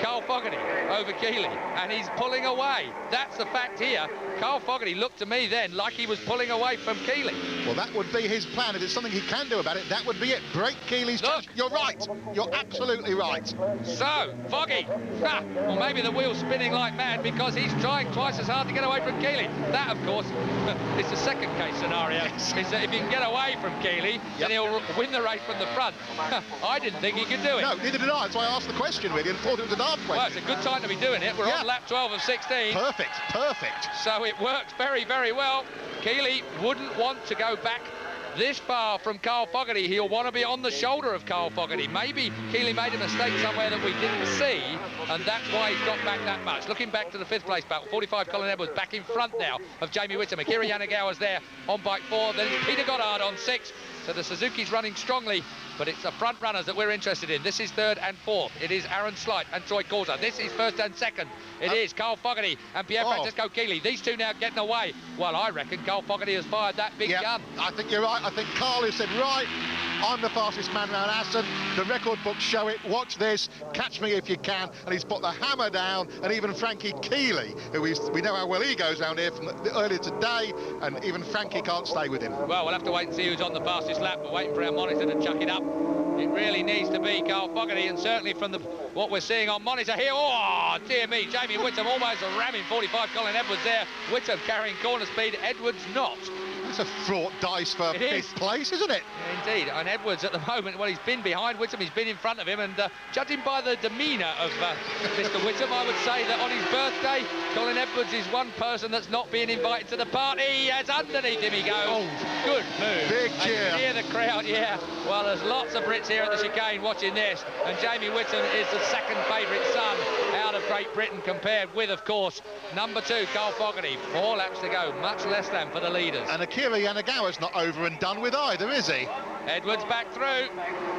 Carl Fogarty over Keeley, and he's pulling away. That's the fact here. Carl Fogarty looked to me then like he was pulling away from Keeley. Well, that would be his plan. If it's something he can do about it, that would be it. Break Keeley's chance. You're right. You're absolutely right. So, Foggy. Well, maybe the wheel's spinning like mad because he's trying twice as hard to get away from Keeley. That, of course, is the second case scenario. Yes. Is that if he can get away from Keeley, then he'll win the race from the front. I didn't think he could do it. No, neither did I. That's why I asked the question, really, and thought it was a daft question. Well, it's a good time to be doing it. We're on lap 12 of 16. Perfect, perfect. So it works very, very well. Keeley wouldn't want to go back this far from Carl Fogarty. He'll want to be on the shoulder of Carl Fogarty. Maybe Keeley made a mistake somewhere that we didn't see, and that's why he's got back that much. Looking back to the 5th place battle, 45 Colin Edwards back in front now of Jamie Whittam. Akira Yanagawa's there on bike 4, then Peter Goddard on 6. So the Suzuki's running strongly, but it's the front runners that we're interested in. This is 3rd and 4th. It is Aaron Slight and Troy Corser. This is 1st and 2nd. It is Carl Fogarty and Pierre Francesco Keeley. These two now getting away. Well, I reckon Carl Fogarty has fired that big gun. I think you're right. I think Carl has said, right, I'm the fastest man around Aston. The record books show it. Watch this. Catch me if you can. And he's put the hammer down. And even Frankie Keeley, who we know how well he goes around here from earlier today, and even Frankie can't stay with him. Well, we'll have to wait and see who's on the fastest lap. We're waiting for our monitor to chuck it up. It really needs to be Carl Fogarty, and certainly from what we're seeing on monitor here. Oh, dear me, Jamie Whittam almost ramming 45 Colin Edwards there. Whittam carrying corner speed, Edwards not. It's a fraught dice for fifth place, isn't it? Yeah, indeed, and Edwards at the moment, well, he's been behind Whittam, he's been in front of him, and judging by the demeanour of Mr. Whittam, I would say that on his birthday, Colin Edwards is one person that's not being invited to the party, as underneath him he goes. Oh, good move. Big And cheer. you can hear the crowd, yeah. Well, there's lots of Brits here at the chicane watching this, and Jamie Whittam is the second favourite son out of Great Britain, compared with, of course, number 2, Carl Fogarty. 4 laps to go, much less than for the leaders. And Akira Yanagawa's not over and done with either, is he? Edwards back through.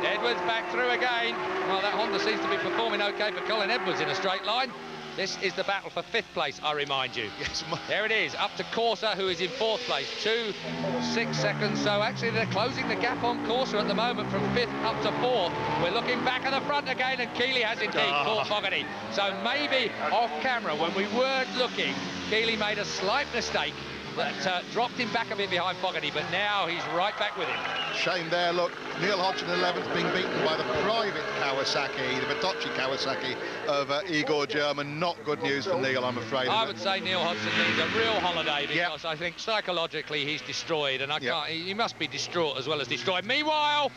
Edwards back through again. Well, that Honda seems to be performing OK for Colin Edwards in a straight line. This is the battle for 5th place, I remind you. Yes, there it is, up to Corsa, who is in 4th place. 2.6 seconds, so actually they're closing the gap on Corsa at the moment from 5th up to 4th. We're looking back at the front again, and Keeley has indeed caught Fogarty. So maybe off camera, when we weren't looking, Keeley made a slight mistake that dropped him back a bit behind Fogarty, but now he's right back with him. Shame there, look. Neil Hodgson 11th being beaten by the private Kawasaki, the Bertocci Kawasaki of Igor German. Not good news for Neil, I'm afraid. I would say Neil Hodgson needs a real holiday, because I think psychologically he's destroyed, and I can't. He must be distraught as well as destroyed. Meanwhile,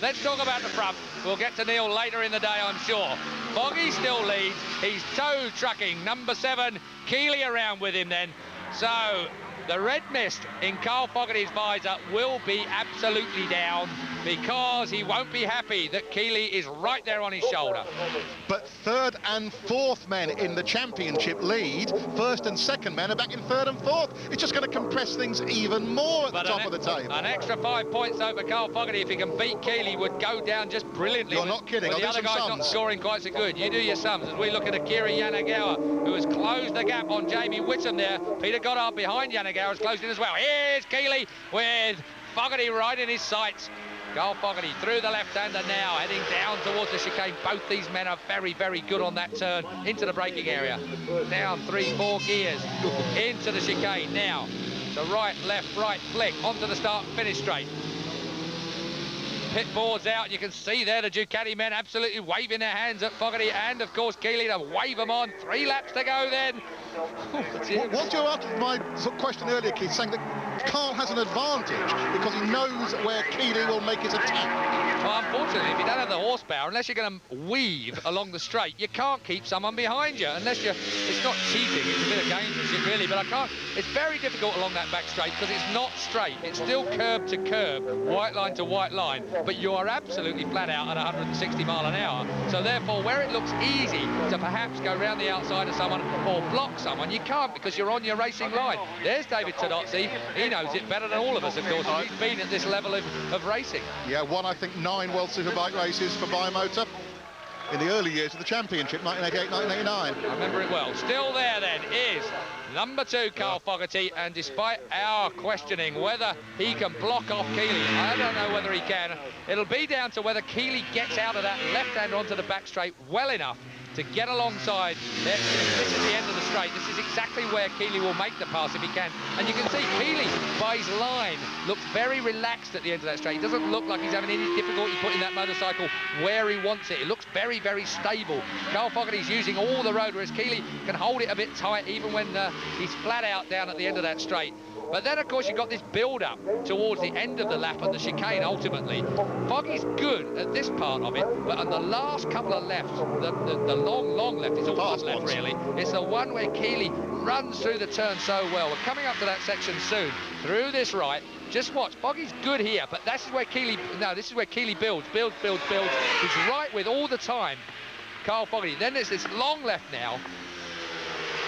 let's talk about the front. We'll get to Neil later in the day, I'm sure. Foggy still leads. He's toe trucking number 7. Keeley around with him then. So the red mist in Carl Fogarty's visor will be absolutely down, because he won't be happy that Keeley is right there on his shoulder. But 3rd and 4th men in the championship lead. 1st and 2nd men are back in 3rd and 4th. It's just going to compress things even more at the top of the table. An extra 5 points over Carl Fogarty, if he can beat Keeley, would go down just brilliantly. You're not kidding. The other guy's not scoring quite so good. You do your sums as we look at Akira Yanagawa, who has closed the gap on Jamie Whittam there. Peter Goddard behind Yanagawa has closed in as well. Here's Keeley with Fogarty right in his sights. Carl Fogarty through the left-hander now, heading down towards the chicane. Both these men are very, very good on that turn into the braking area. Down 3-4 gears into the chicane now. So right, left, right, flick onto the start and finish straight. Pit boards out, you can see there the Ducati men absolutely waving their hands at Fogarty, and of course Keeley to wave them on. 3 laps to go then. What's your answer to my question earlier, Keith, saying that Carl has an advantage because he knows where Keeley will make his attack? Well, unfortunately, if you don't have the horsepower, unless you're going to weave along the straight, you can't keep someone behind you, unless you're... It's not cheating, it's a bit of gamesmanship, really, but I can't... It's very difficult along that back straight because it's not straight. It's still curb to curb, white line to white line, but you are absolutely flat out at 160 mile an hour. So therefore, where it looks easy to perhaps go round the outside of someone or block someone, you can't, because you're on your racing line. There's David Todozzi. He knows it better than all of us, of course. He's been at this level of racing. Yeah, won, I think, 9 World Superbike races for Biomotor in the early years of the championship, 1988, 1989. I remember it well. Still there then is number 2, Carl Fogarty, and despite our questioning whether he can block off Keeley, I don't know whether he can. It'll be down to whether Keeley gets out of that left-hander onto the back straight well enough to get alongside. This is the end of the straight. This is exactly where Keeley will make the pass if he can. And you can see Keeley, by his line, looks very relaxed at the end of that straight. He doesn't look like he's having any difficulty putting that motorcycle where he wants it. It looks very, very stable. Carl Fogarty's using all the road, whereas Keeley can hold it a bit tight even when he's flat out down at the end of that straight. But then, of course, you've got this build-up towards the end of the lap and the chicane, ultimately. Foggy's good at this part of it, but on the last couple of lefts, the long left, it's all one left, really. It's the one where Keeley runs through the turn so well. We're coming up to that section soon. Through this right, just watch. Foggy's good here, but this is where Keeley, builds. He's right with all the time, Carl Fogarty. Then there's this long left now.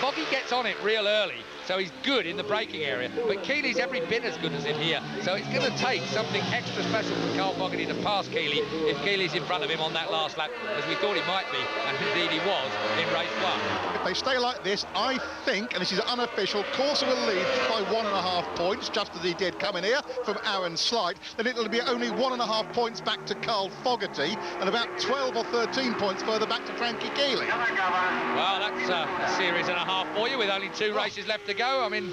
Foggy gets on it real early, so he's good in the braking area, but Keeley's every bit as good as him here, so it's going to take something extra special for Carl Fogarty to pass Keeley if Keeley's in front of him on that last lap, as we thought he might be, and indeed he was in race 1. If they stay like this, I think, and this is unofficial, Corsa will lead by 1.5 points, just as he did coming here from Aaron Slight. Then it'll be only 1.5 points back to Carl Fogarty, and about 12 or 13 points further back to Frankie Keeley. Well, that's a series and a half for you, with only 2 races left to go. I mean...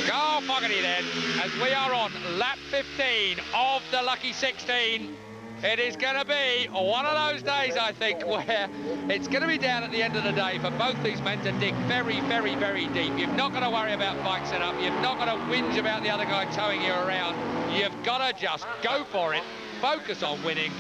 Carl Fogarty then, as we are on lap 15 of the Lucky 16. It is going to be one of those days, I think, where it's going to be down at the end of the day for both these men to dig very, very, very deep. You've not got to worry about bike setup. You've not got to whinge about the other guy towing you around. You've got to just go for it, focus on winning.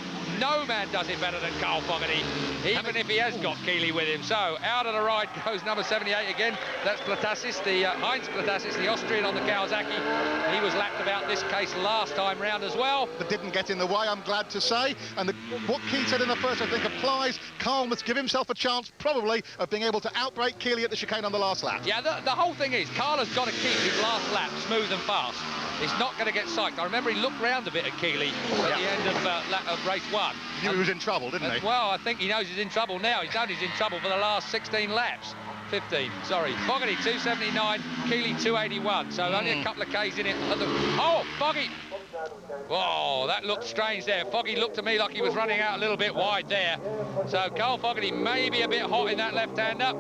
No man does it better than Carl Fogarty, even if he has got Keeley with him. So out of the ride goes number 78 again. That's Platassis, the Heinz Platassis, the Austrian on the Kawasaki. He was lapped about this case last time round as well. But didn't get in the way, I'm glad to say. And what Keith said in the first, I think, applies. Carl must give himself a chance, probably, of being able to outbrake Keeley at the chicane on the last lap. Yeah, the whole thing is, Carl has got to keep his last lap smooth and fast. He's not going to get psyched. I remember he looked round a bit at Keeley at the end of race 1. He knew he was in trouble, didn't he? Well, I think he knows he's in trouble now. He's known he's in trouble for the last 16 laps. 15, sorry. Fogarty 279, Keeley 281. So only a couple of Ks in it. Oh, Foggy! Whoa, that looked strange there. Foggy looked to me like he was running out a little bit wide there. So Carl Fogarty may be a bit hot in that left-hander.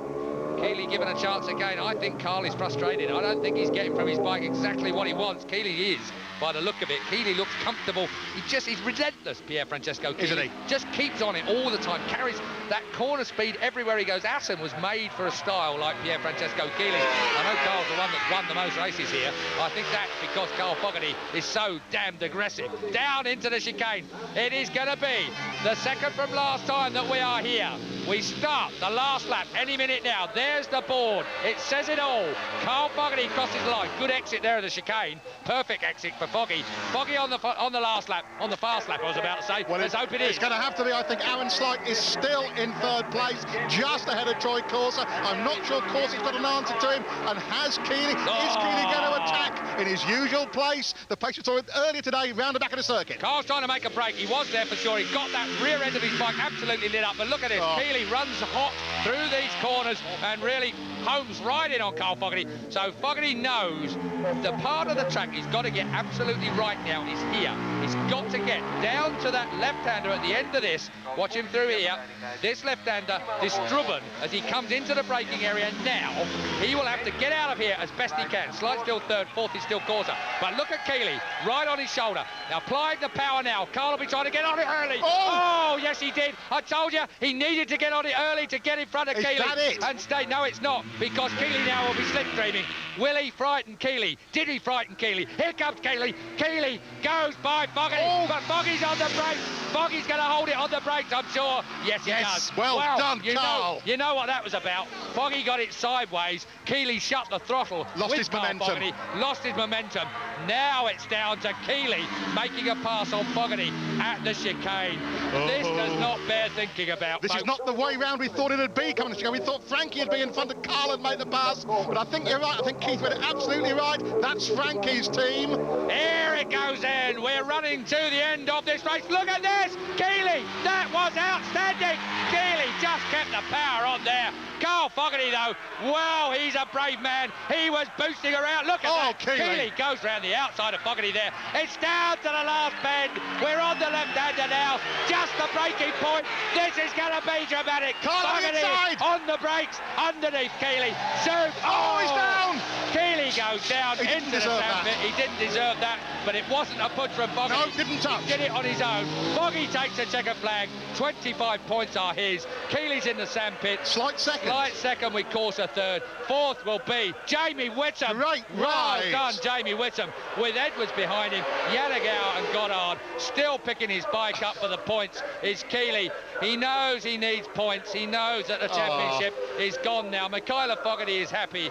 Keeley given a chance again. I think Carl is frustrated. I don't think he's getting from his bike exactly what he wants. Keeley is, by the look of it. Keeley looks comfortable. He's relentless, Pier Francesco Keeley. Isn't he? Just keeps on it all the time. Carries that corner speed everywhere he goes. Assen was made for a style like Pier Francesco Keeley. I know Carl's the one that's won the most races here. I think that's because Carl Fogarty is so damned aggressive. Down into the chicane. It is going to be the second from last time that we are here. We start the last lap any minute now. There's the board. It says it all. Carl Fogarty crosses the line. Good exit there of the chicane. Perfect exit for Foggy. Foggy on the last lap, on the fast lap, I was about to say. Well, let's hope it is. It's going to have to be. I think Aaron Slight is still in third place, just ahead of Troy Corser. I'm not sure Corser's got an answer to him. And has Keeley? Is Keeley going to attack in his usual place? The place we saw earlier today, round the back of the circuit. Carl's trying to make a break. He was there for sure. He got that rear end of his bike absolutely lit up. But look at this. Keeley runs hot through these corners and really homes right in on Carl Fogarty. So Fogarty knows the part of the track he's got to get absolutely right now is here. He's got to get down to that left-hander at the end of this. Watch him through here. This left-hander, this Strubben, as he comes into the braking area now, he will have to get out of here as best he can. Slight still third, fourth is still Corser. But look at Keeley, right on his shoulder. Now applying the power now. Carl will be trying to get on it early. Oh, yes, he did. I told you, he needed to get on it early to get in front of Keeley. Is that it? And stay. No, it's not, because Keeley now will be slipstreaming. Will he frighten Keeley? Did he frighten Keeley? Here comes Keeley. Keeley goes by Fogarty, but Foggy's on the brakes. Foggy's going to hold it on the brakes, I'm sure. Yes, he does. Well done, Carl. You know what that was about. Foggy got it sideways. Keeley shut the throttle. Lost his momentum. Fogarty, lost his momentum. Now it's down to Keeley making a pass on Fogarty at the chicane. This does not bear thinking about, This folks. is not the way round we thought it would be coming to Chicago. We thought Frankie would be in front of Carl and make the pass. But I think you're right. I think Keith read it absolutely right. That's Frankie's team. Here it goes in. We're running to the end of this race. Look at this. Keeley, that was outstanding. Keeley just kept the power on there. Carl Fogarty, though, wow, he's a brave man. He was boosting around. Look at that. Keeley goes round the outside of Fogarty there. It's down to the last bend. We're on the left-hander now. Just the braking point. This is going to be dramatic. Fogarty on the brakes, underneath Keeley. He's down. Keeley goes down into the sandpit. He didn't deserve that, but it wasn't a push from Fogarty. No, didn't touch. He did it on his own. Foggy takes a checkered flag. 25 points are his. Keeley's in the sandpit. Slight second. Slight second with Corser third. Fourth will be Jamie Whittam. Great Well ride. done, Jamie Whittam. With Edwards behind him, Yanagao and Goddard still picking his bike up for the points is Keeley. He knows he needs points. He knows that the championship is gone now. Michaela Fogarty is happy.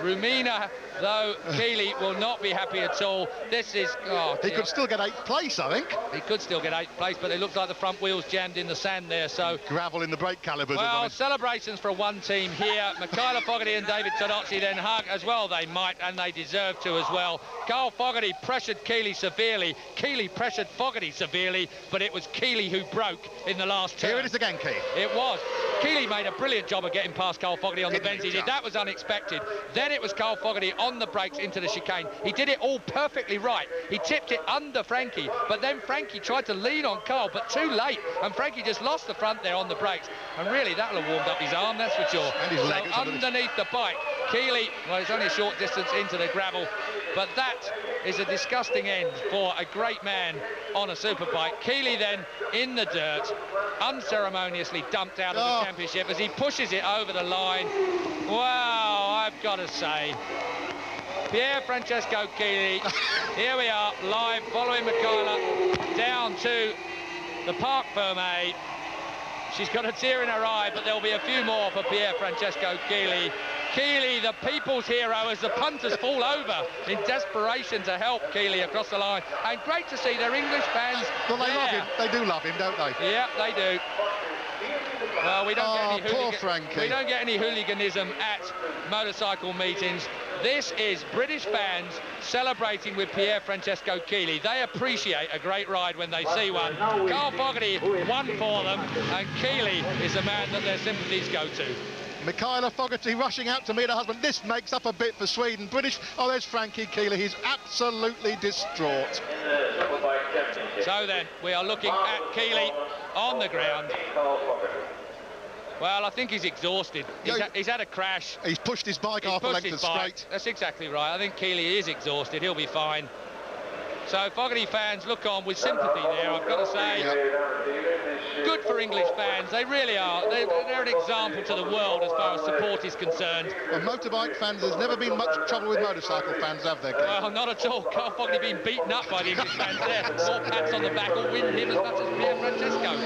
Rumina, though, Keeley will not be happy at all. This is... He could still get 8th place, I think. He could still get 8th place, but it looks like the front wheels jammed in the sand there, so... Gravel in the brake calipers. Well, celebrations for one team here. Michaela Fogarty and David Todozzi then hug as well. They might, and they deserve to as well. Carl Fogarty pressured Keeley severely. Keeley pressured Fogarty severely, but it was Keeley who broke in the last turn. Here it is again, Keith. It was. Keeley made a brilliant job of getting past Carl Fogarty on the bends he did. That was unexpected. Then it was Carl Fogarty on the brakes into the chicane. He did it all perfectly right. He tipped it under Frankie, but then Frankie tried to lean on Carl, but too late, and Frankie just lost the front there on the brakes. And really, that'll have warmed up his arm, that's for sure. And his leg. So underneath the bike, Keeley, well, it's only a short distance into the gravel, but that is a disgusting end for a great man on a superbike. Keeley then in the dirt, unceremoniously dumped out of the championship as he pushes it over the line. Wow, I've got to say, Pier Francesco Keeley, here we are, live, following Michaela down to the Parc Fermé. She's got a tear in her eye, but there'll be a few more for Pier Francesco Keeley. Keeley, the people's hero, as the punters fall over in desperation to help Keeley across the line. And great to see their English fans. Well, they love him. They do love him, don't they? Yeah, they do. Well, we don't Frankie. We don't get any hooliganism at motorcycle meetings. This is British fans celebrating with Pier Francesco Keeley. They appreciate a great ride when they see one. Carl Fogarty won for them, and Keeley is the man that their sympathies go to. Michaela Fogarty rushing out to meet her husband. This makes up a bit for Sweden. British, oh, there's Frankie Keeley. He's absolutely distraught. So then, we are looking at Keeley on the ground. Well, I think he's exhausted. He's had a crash. He's pushed his bike half a length of straight. That's exactly right. I think Keeley is exhausted. He'll be fine. So Fogarty fans look on with sympathy there, I've got to say. Good for English fans. They really are. They're an example to the world as far as support is concerned. And motorbike fans, there's never been much trouble with motorcycle fans, have there? Well, not at all. Carl Fogarty being beaten up by the English fans there. More pats on the back will win him as much as Pier Francesco.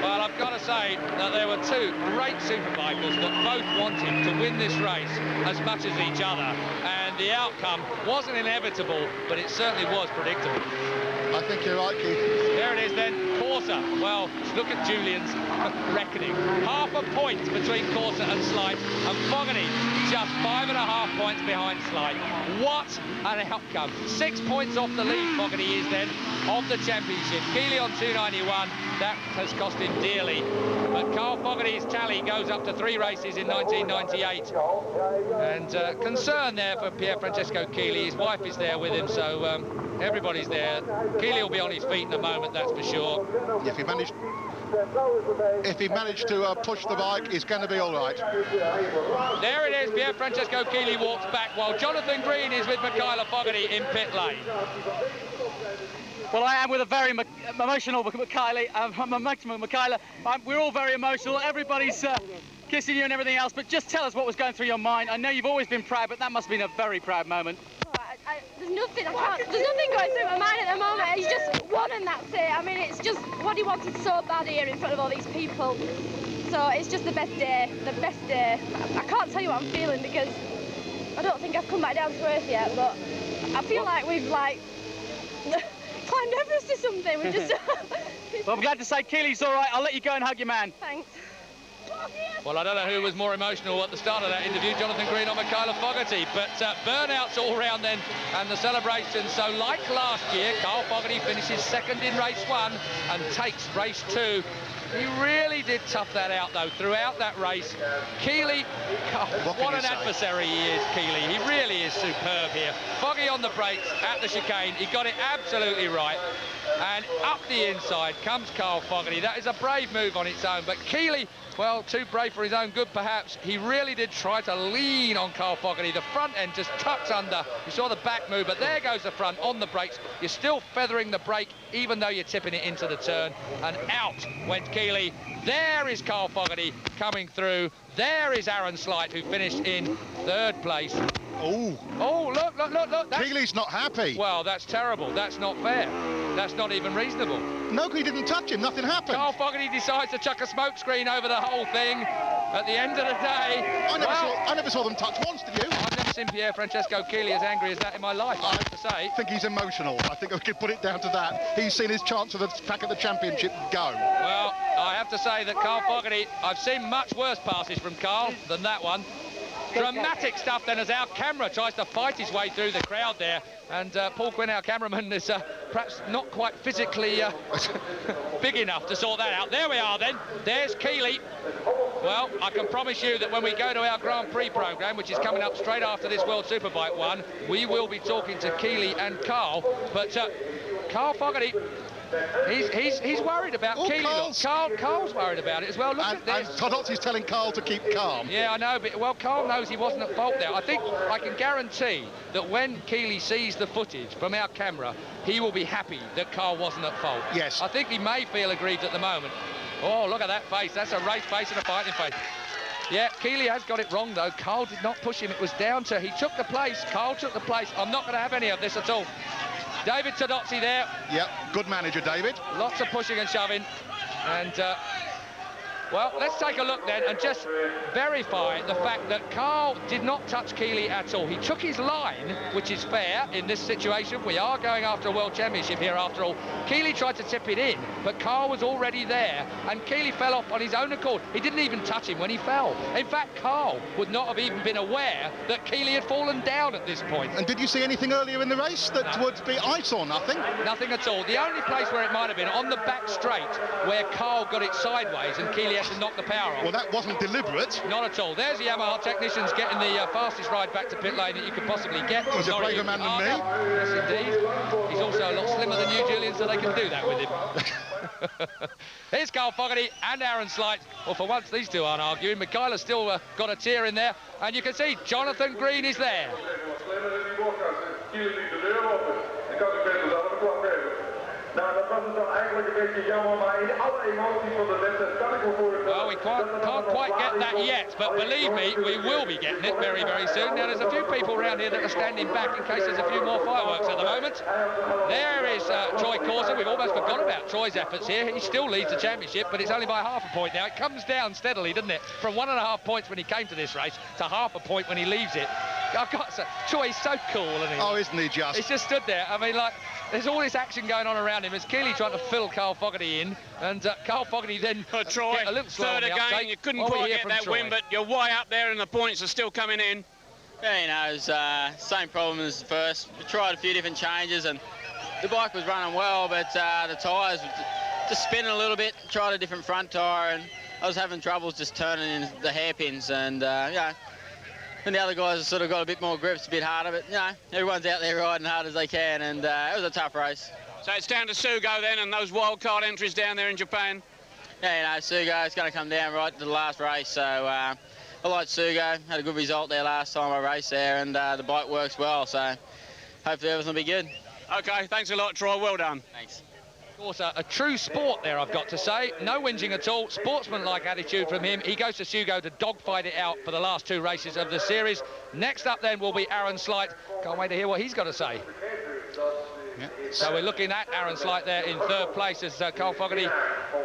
Well, I've got to say that there were two great superbikers that both wanted to win this race as much as each other, and the outcome wasn't inevitable, but it certainly was predictable. I think you're right, Keith. There it is then, Corsa. Well, look at Julian's reckoning. Half a point between Corsa and Slight, and Fogarty just 5.5 points behind Slight. What an outcome. 6 points off the lead, Fogarty is then, of the championship. Keeley on 291, that has cost him dearly. But Carl Fogarty's tally goes up to 3 races in 1998. And concern there for Pier Francesco Keeley. His wife is there with him, so everybody's there. Keeley will be on his feet in a moment, that's for sure. If he managed to push the bike, he's going to be all right. There it is, Pier Francesco Keeley walks back while Jonathan Green is with Michaela Fogarty in pit lane. Well, I am with a very emotional Michaela. We're all very emotional. Everybody's kissing you and everything else, but just tell us what was going through your mind. I know you've always been proud, but that must have been a very proud moment. There's nothing going through my mind at the moment. He's just won and that's it. I mean, it's just what he wanted so bad here in front of all these people. So it's just the best day, I can't tell you what I'm feeling because I don't think I've come back down to earth yet, but I feel like we've climbed Everest or something. We've just... Well, I'm glad to say Keeley's all right. I'll let you go and hug your man. Thanks. Well, I don't know who was more emotional at the start of that interview, Jonathan Green or Michaela Fogarty, but burnouts all round then, and the celebration. So like last year, Carl Fogarty finishes second in race 1 and takes race 2. He really did tough that out, though, throughout that race. Keeley, what an adversary he is, Keeley. He really is superb here. Foggy on the brakes at the chicane. He got it absolutely right. And up the inside comes Carl Fogarty. That is a brave move on its own, but Keeley, well, too brave for his own good, perhaps. He really did try to lean on Carl Fogarty. The front end just tucks under. You saw the back move, but there goes the front on the brakes. You're still feathering the brake, even though you're tipping it into the turn. And out went Keeley. There is Carl Fogarty coming through. There is Aaron Slight, who finished in 3rd place. Oh, look. Keeley's not happy. Well, that's terrible. That's not fair. That's not even reasonable. No, he didn't touch him. Nothing happened. Carl Fogarty decides to chuck a smoke screen over the whole thing. At the end of the day... I never saw them touch once, did you? I've never seen Pier Francesco Keeley as angry as that in my life, I have to say. I think he's emotional. I think we could put it down to that. He's seen his chance of the pack at the championship go. Well, I have to say that Carl Fogarty, I've seen much worse passes from Carl than that one. Dramatic stuff then as our camera tries to fight his way through the crowd there. And Paul Quinn, our cameraman, is perhaps not quite physically big enough to sort that out. There we are then. There's Keeley. Well, I can promise you that when we go to our Grand Prix programme, which is coming up straight after this World Superbike one, we will be talking to Keeley and Carl. But Carl Fogarty, He's worried about Keely. Carl's worried about it as well. Look at this. And Todotti's telling Carl to keep calm. Yeah, I know, but well, Carl knows he wasn't at fault there. I think I can guarantee that when Keely sees the footage from our camera, he will be happy that Carl wasn't at fault. Yes. I think he may feel aggrieved at the moment. Oh, look at that face. That's a race face and a fighting face. Yeah, Keely has got it wrong, though. Carl did not push him. It was down to he took the place. Carl took the place. I'm not going to have any of this at all. David Todozzi there. Yep, good manager, David. Lots of pushing and shoving. And, well, let's take a look then and just verify the fact that Carl did not touch Keely at all. He took his line, which is fair in this situation. We are going after a World Championship here after all. Keely tried to tip it in, but Carl was already there, and Keely fell off on his own accord. He didn't even touch him when he fell. In fact, Carl would not have even been aware that Keely had fallen down at this point. And did you see anything earlier in the race that would be... I saw nothing. Nothing at all. The only place where it might have been on the back straight where Carl got it sideways and Keely had to knock the power off. Well, that wasn't deliberate. Not at all. There's the Yamaha technicians getting the fastest ride back to pit lane that you could possibly get. He's a braver man than me. Yes, indeed. He's also a lot slimmer than you, Julian, so they can do that with him. Here's Carl Fogarty and Aaron Slight. Well, for once, these two aren't arguing. Michaela's still got a tear in there. And you can see Jonathan Green is there. Well, we can't quite get that yet, but believe me, we will be getting it very, very soon. Now, there's a few people around here that are standing back in case there's a few more fireworks at the moment. There is Troy Corser. We've almost forgot about Troy's efforts here. He still leads the championship, but it's only by half a point now. It comes down steadily, doesn't it? From 1.5 points when he came to this race to half a point when he leaves it. I've got to say, Troy's so cool, isn't he? Oh, isn't he just? He's just stood there. I mean, like, there's all this action going on around him. It's Keely trying to fill Carl Fogarty in, and Carl Fogarty then Troy, a little slow third on the again. uptake. You couldn't quite get that win, but you're way up there and the points are still coming in. Yeah, you know, it was same problem as the first. We tried a few different changes, and the bike was running well, but the tyres were just spinning a little bit. Tried a different front tyre, and I was having troubles just turning in the hairpins, and yeah. And the other guys have sort of got a bit more grips, a bit harder, but, you know, everyone's out there riding hard as they can, and it was a tough race. So it's down to Sugo then, and those wild card entries down there in Japan? Yeah, you know, Sugo is going to come down right to the last race, so I like Sugo. Had a good result there last time I raced there, and the bike works well, so hopefully everything will be good. OK, thanks a lot, Troy. Well done. Thanks. Of course, a true sport there, I've got to say. No whinging at all. Sportsman-like attitude from him. He goes to Sugo to dogfight it out for the last 2 races of the series. Next up then will be Aaron Slight. Can't wait to hear what he's got to say. Yeah. So we're looking at Aaron Slight there in 3rd place as Carl Fogarty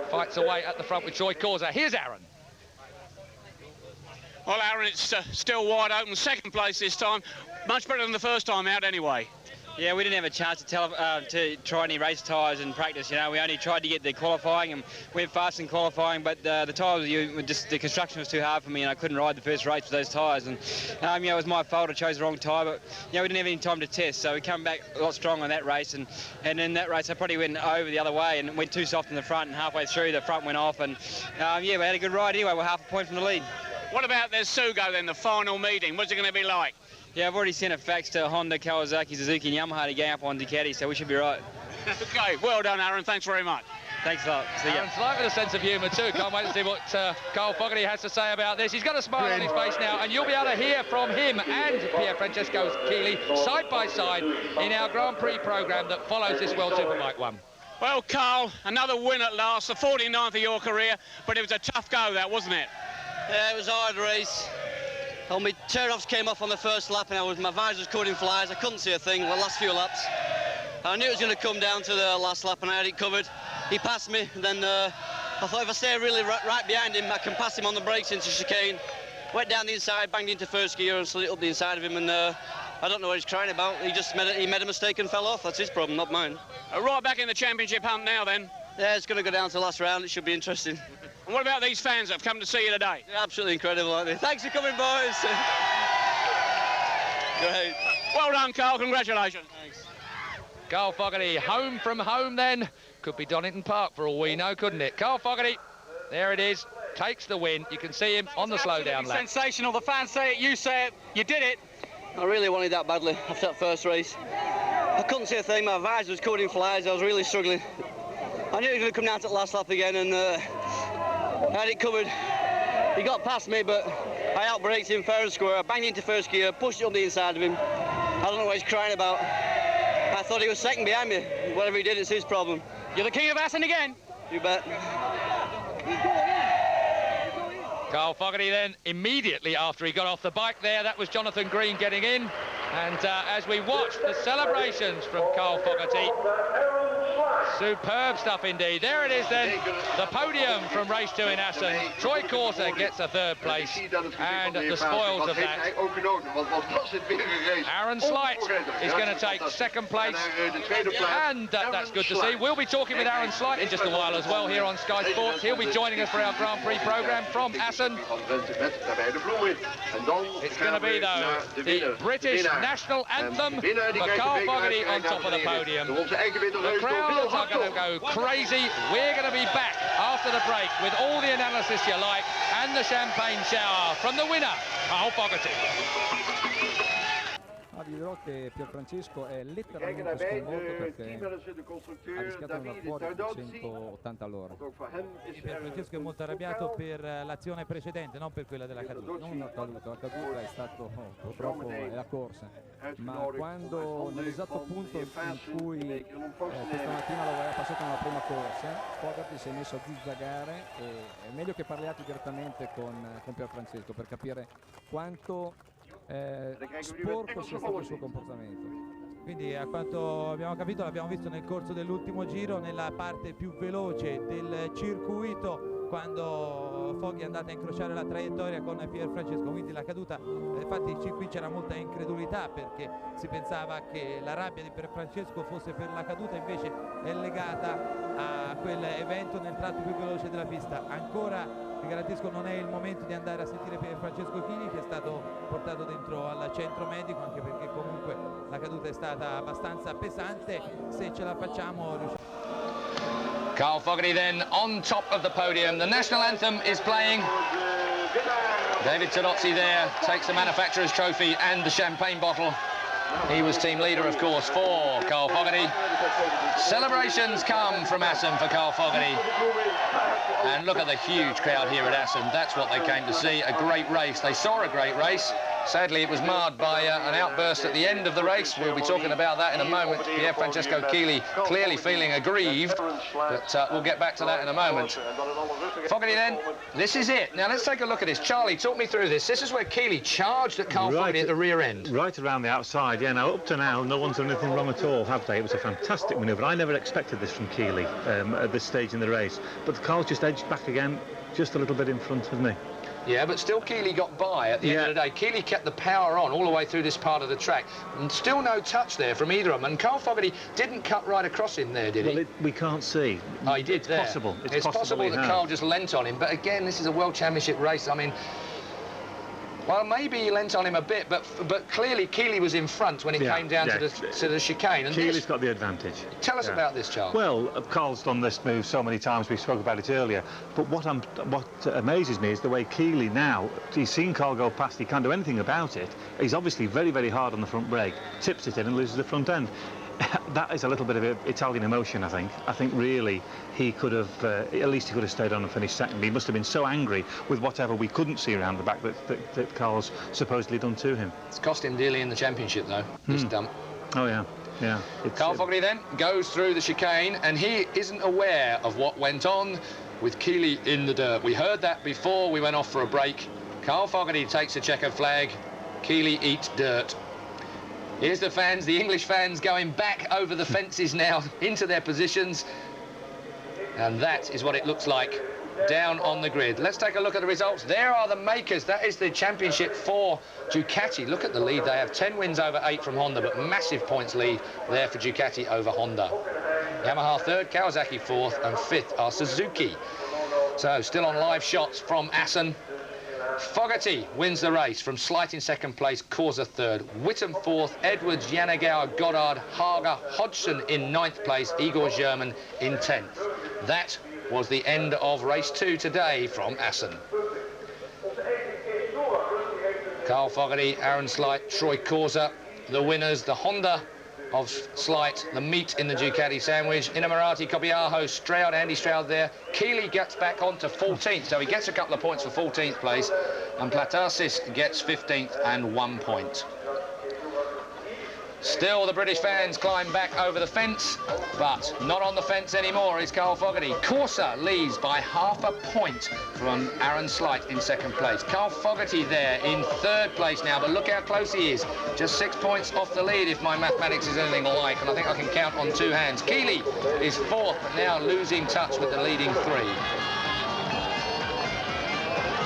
fights away at the front with Troy Corser. Here's Aaron. Well, Aaron, it's still wide open. 2nd place this time. Much better than the first time out anyway. Yeah, we didn't have a chance to try any race tyres in practice. You know, we only tried to get the qualifying and went fast in qualifying, but the tyres, the construction was too hard for me, and I couldn't ride the first race with those tyres. And you know, it was my fault. I chose the wrong tyre, but you know, we didn't have any time to test, so we come back a lot stronger on that race. And in that race, I probably went over the other way and went too soft in the front, and halfway through, the front went off. And yeah, we had a good ride anyway. We're half a point from the lead. What about their Sugo then, the final meeting? What's it going to be like? Yeah, I've already sent a fax to Honda, Kawasaki, Suzuki and Yamaha to gang up on Ducati, so we should be right. OK, well done, Aaron. Thanks very much. Thanks a lot. See ya. Aaron's like with a sense of humour too. Can't wait to see what Carl Fogarty has to say about this. He's got a smile on his face now, and you'll be able to hear from him and Pier Francesco Keely side by side in our Grand Prix programme that follows this World Superbike one. Well, Carl, another win at last, the 49th of your career, but it was a tough go, that, wasn't it? Yeah, it was a hard race. Well, my tear-offs came off on the first lap, and my visor was covered in flies. I couldn't see a thing the last few laps. I knew it was going to come down to the last lap, and I had it covered. He passed me, and then I thought if I stay really right behind him, I can pass him on the brakes into chicane. Went down the inside, banged into first gear, and slid up the inside of him, and I don't know what he's crying about. He made a mistake and fell off. That's his problem, not mine. Right back in the championship hunt now, then? Yeah, it's going to go down to the last round. It should be interesting. And what about these fans that have come to see you today? They're absolutely incredible, aren't they? Thanks for coming, boys. Great. Well done, Carl. Congratulations. Thanks. Carl Fogarty, home from home then. Could be Donington Park for all we know, couldn't it? Carl Fogarty, there it is, takes the win. You can see him on the slowdown lap. Sensational. The fans say it, you say it. You did it. I really wanted that badly after that first race. I couldn't see a thing. My visor was covered in flies. I was really struggling. I knew he was going to come down to the last lap again, and I had it covered. He got past me, but I outbraked him fair and square. I banged into first gear, pushed it up the inside of him. I don't know what he's crying about. I thought he was second behind me. Whatever he did, it's his problem. You're the king of Assen again. You bet. Carl Fogarty then, immediately after he got off the bike there, that was Jonathan Green getting in. And as we watch the celebrations from Carl Fogarty, superb stuff indeed. There it is then, the podium from Race 2 in Assen. Troy Corser gets a third place, and the spoils of that, Aaron Slight is going to take second place, and that's good to see. We'll be talking with Aaron Slight in just a while as well here on Sky Sports. He'll be joining us for our Grand Prix programme from Assen. It's going to be, though, the British national anthem for Carl Fogarty on top of the podium. The crowds are going to go crazy. We're going to be back after the break with all the analysis you like and the champagne shower from the winner, Carl Fogarty. Vi dirò che Pierfrancesco è letteralmente sconvolto perché ha rischiato una fuori di 180 all'ora. Pierfrancesco è molto arrabbiato per l'azione precedente, non per quella della caduta. Non la caduta è stato purtroppo è la corsa, ma quando nell'esatto punto in cui questa mattina lo aveva passato nella prima corsa, Fogarty si è messo a zizzagare e è meglio che parliate direttamente con Pierfrancesco per capire quanto sporco sia stato il suo comportamento. Quindi a quanto abbiamo capito, l'abbiamo visto nel corso dell'ultimo giro, nella parte più veloce del circuito, quando Foghi è andato a incrociare la traiettoria con Pierfrancesco, quindi la caduta, infatti qui c'era molta incredulità perché si pensava che la rabbia di Pierfrancesco fosse per la caduta, invece è legata a quell'evento nel tratto più veloce della pista. Ancora vi garantisco non è il momento di andare a sentire Francesco Chili, che è stato portato dentro al centro medico, anche perché comunque la caduta è stata abbastanza pesante. Se ce la facciamo riusciamo. Carl Fogarty then on top of the podium. The national anthem is playing. David Todozzi there takes the manufacturer's trophy and the champagne bottle. He was team leader, of course, for Carl Fogarty. Celebrations come from Assen for Carl Fogarty. And look at the huge crowd here at Assen. That's what they came to see, a great race. They saw a great race. Sadly, it was marred by an outburst at the end of the race. We'll be talking about that in a moment. Pierfrancesco Chili clearly feeling aggrieved, but we'll get back to that in a moment. Fogarty then, this is it. Now let's take a look at this. Charlie, talk me through this. This is where Chili charged at Carl Fogarty at the rear end. Right around the outside, yeah. Now, up to now, no one's done anything wrong at all, have they? It was a fantastic manoeuvre. I never expected this from Chili at this stage in the race. But Carl just edged back again, just a little bit in front of me. Yeah, but still Chili got by at the end of the day. Chili kept the power on all the way through this part of the track. And still no touch there from either of them. And Carl Fogarty didn't cut right across him there, did he? Well, we can't see. Oh, he did there. Possible. It's possible that Carl just leant on him. But again, this is a World Championship race. I mean, well, maybe he leant on him a bit, but clearly Chili was in front when it came down to the chicane. And Chili's got the advantage. Tell us about this, Charles. Well, Carl's done this move so many times, we spoke about it earlier, but what amazes me is the way Chili now, he's seen Carl go past, he can't do anything about it. He's obviously very, very hard on the front brake, tips it in and loses the front end. That is a little bit of Italian emotion, I think. I think really he could have, at least he could have stayed on and finished second. He must have been so angry with whatever we couldn't see around the back that Carl's supposedly done to him. It's cost him dearly in the championship, though, this dump. Oh, yeah, yeah. Carl Fogarty then goes through the chicane, and he isn't aware of what went on with Chili in the dirt. We heard that before we went off for a break. Carl Fogarty takes a checkered flag. Chili eats dirt. Here's the fans, the English fans, going back over the fences now into their positions. And that is what it looks like down on the grid. Let's take a look at the results. There are the makers. That is the championship for Ducati. Look at the lead. They have 10 wins over 8 from Honda, but massive points lead there for Ducati over Honda. Yamaha third, Kawasaki fourth, and fifth are Suzuki. So still on live shots from Assen. Fogarty wins the race from Slight in second place, Corser third, Whittam fourth, Edwards, Yanagao, Goddard, Hager, Hodgson in ninth place, Igor German in 10th. That was the end of race 2 today from Assen. Carl Fogarty, Aaron Slight, Troy Corser, the winners, the Honda of Slight, the meat in the Ducati sandwich. Innamarati, Kobayaho, Stroud, Andy Stroud there. Keeley gets back onto 14th, so he gets a couple of points for 14th place, and Platasis gets 15th and 1 point. Still, the British fans climb back over the fence, but not on the fence anymore is Carl Fogarty. Corsa leads by half a point from Aaron Slight in second place. Carl Fogarty there in third place now, but look how close he is. Just 6 points off the lead if my mathematics is anything like, and I think I can count on 2 hands. Keeley is fourth, but now losing touch with the leading 3.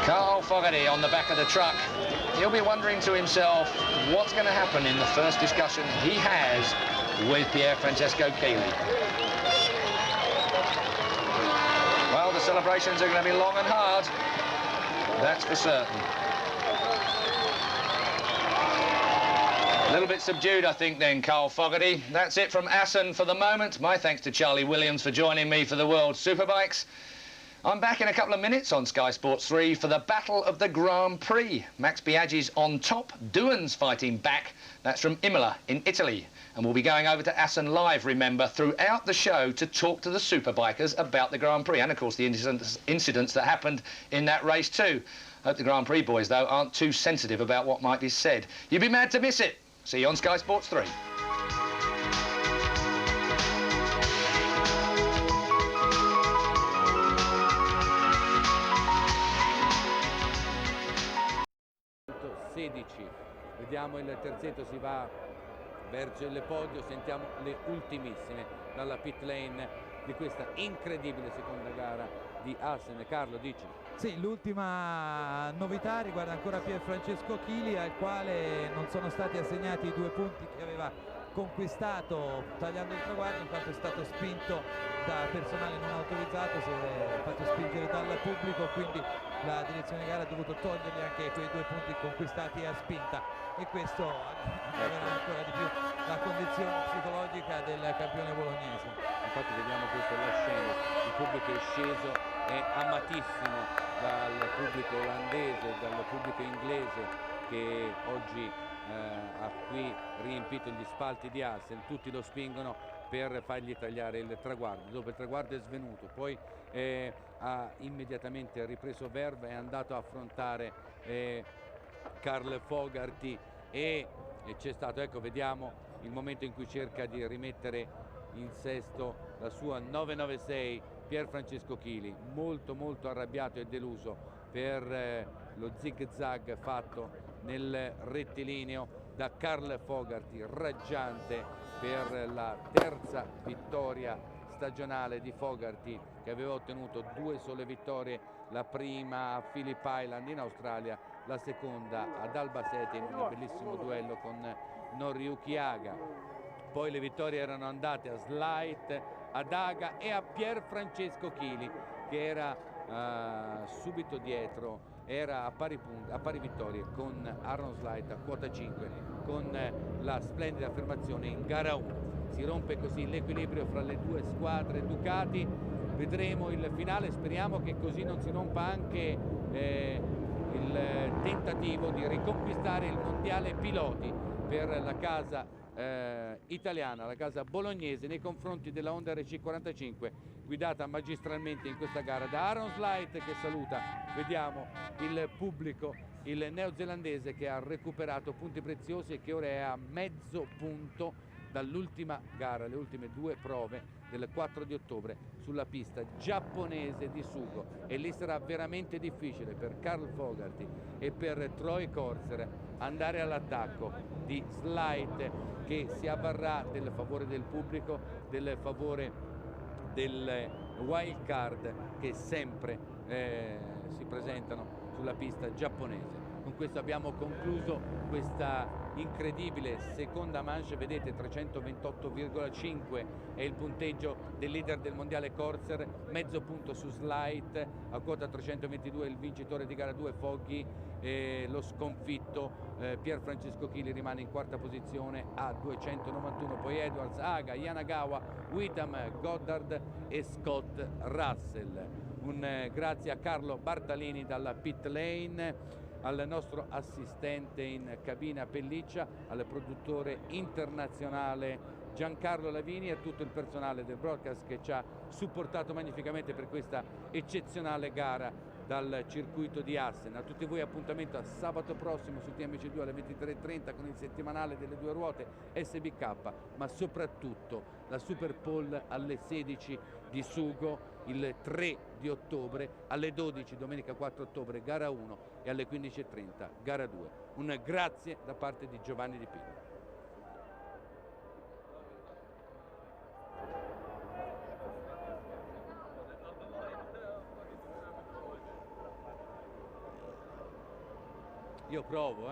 Carl Fogarty on the back of the truck. He'll be wondering to himself what's going to happen in the first discussion he has with Pier Francesco Keeley. Well, the celebrations are going to be long and hard, that's for certain. A little bit subdued, I think, then, Carl Fogarty. That's it from Assen for the moment. My thanks to Charlie Williams for joining me for the World Superbikes. I'm back in a couple of minutes on Sky Sports 3 for the Battle of the Grand Prix. Max Biaggi's on top, Douan's fighting back. That's from Imola in Italy. And we'll be going over to Assen live, remember, throughout the show to talk to the Superbikers about the Grand Prix and, of course, the incidents that happened in that race too. Hope the Grand Prix boys, though, aren't too sensitive about what might be said. You'd be mad to miss it. See you on Sky Sports 3. Vediamo il terzetto, si va verso il podio, sentiamo le ultimissime dalla pit lane di questa incredibile seconda gara di Assen. Carlo, dici? Sì, l'ultima novità riguarda ancora Pier Francesco Keeley, al quale non sono stati assegnati i 2 punti che aveva conquistato tagliando il traguardo, in quanto è stato spinto da personale non autorizzato, si è fatto spingere dal pubblico, quindi la direzione gara ha dovuto togliergli anche quei 2 punti conquistati a spinta, e questo aggrava ancora di più la condizione psicologica del campione bolognese. Infatti vediamo questa è la scena, il pubblico è sceso, è amatissimo dal pubblico olandese, dal pubblico inglese che oggi ha qui riempito gli spalti di Assen, tutti lo spingono per fargli tagliare il traguardo. Dopo il traguardo è svenuto, poi ha immediatamente ripreso verve, è andato a affrontare Carl Fogarty e c'è stato, ecco, vediamo il momento in cui cerca di rimettere in sesto la sua 996 Pier Francesco Keeley, molto arrabbiato e deluso per lo zig zag fatto nel rettilineo da Carl Fogarty, raggiante per la terza vittoria stagionale di Fogarty, che aveva ottenuto 2 sole vittorie, la prima a Phillip Island in Australia, la seconda ad Albacete in un bellissimo duello con Noriyuki Haga. Poi le vittorie erano andate a Slight, ad Haga e a Pier Francesco Keeley, che era subito dietro, era a pari vittorie con Aaron Slight a quota 5, con la splendida affermazione in gara 1. Si rompe così l'equilibrio fra le 2 squadre Ducati, vedremo il finale, speriamo che così non si rompa anche il tentativo di riconquistare il mondiale piloti per la casa italiana, la casa bolognese, nei confronti della Honda RC45, guidata magistralmente in questa gara da Aaron Slight, che saluta, vediamo il pubblico, il neozelandese che ha recuperato punti preziosi e che ora è a mezzo punto dall'ultima gara, le ultime 2 prove del 4 di ottobre sulla pista giapponese di Sugo, e lì sarà veramente difficile per Carl Fogarty e per Troy Corser andare all'attacco di Slight, che si avvarrà del favore del pubblico, del favore del wild card che sempre si presentano sulla pista giapponese. Con questo abbiamo concluso questa incredibile seconda manche, vedete 328,5 è il punteggio del leader del mondiale Corser, mezzo punto su Slight, a quota 322 il vincitore di gara 2 Foggy, lo sconfitto Pier Francesco Keeley rimane in quarta posizione a 291, poi Edwards, Haga, Yanagawa, Whitham, Goddard e Scott Russell. Un grazie a Carlo Bartalini dalla pit lane. al nostro assistente in cabina Pelliccia, al produttore internazionale Giancarlo Lavini e a tutto il personale del broadcast che ci ha supportato magnificamente per questa eccezionale gara dal circuito di Assen. A tutti voi appuntamento a sabato prossimo su TMC2 alle 23:30 con il settimanale delle due ruote SBK, ma soprattutto la Super Pole alle 16 di Sugo il 3 di ottobre, alle 12 domenica 4 ottobre gara 1 e alle 15:30 gara 2. Un grazie da parte di Giovanni Di Pino. Io provo,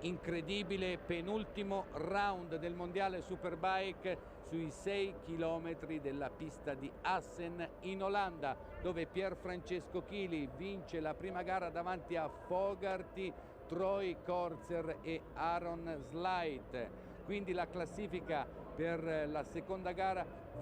Incredibile penultimo round del mondiale Superbike sui 6 km della pista di Assen in Olanda, dove Pier Francesco Chili vince la prima gara davanti a Fogarty, Troy Korzer e Aaron Sleit. Quindi la classifica per la seconda gara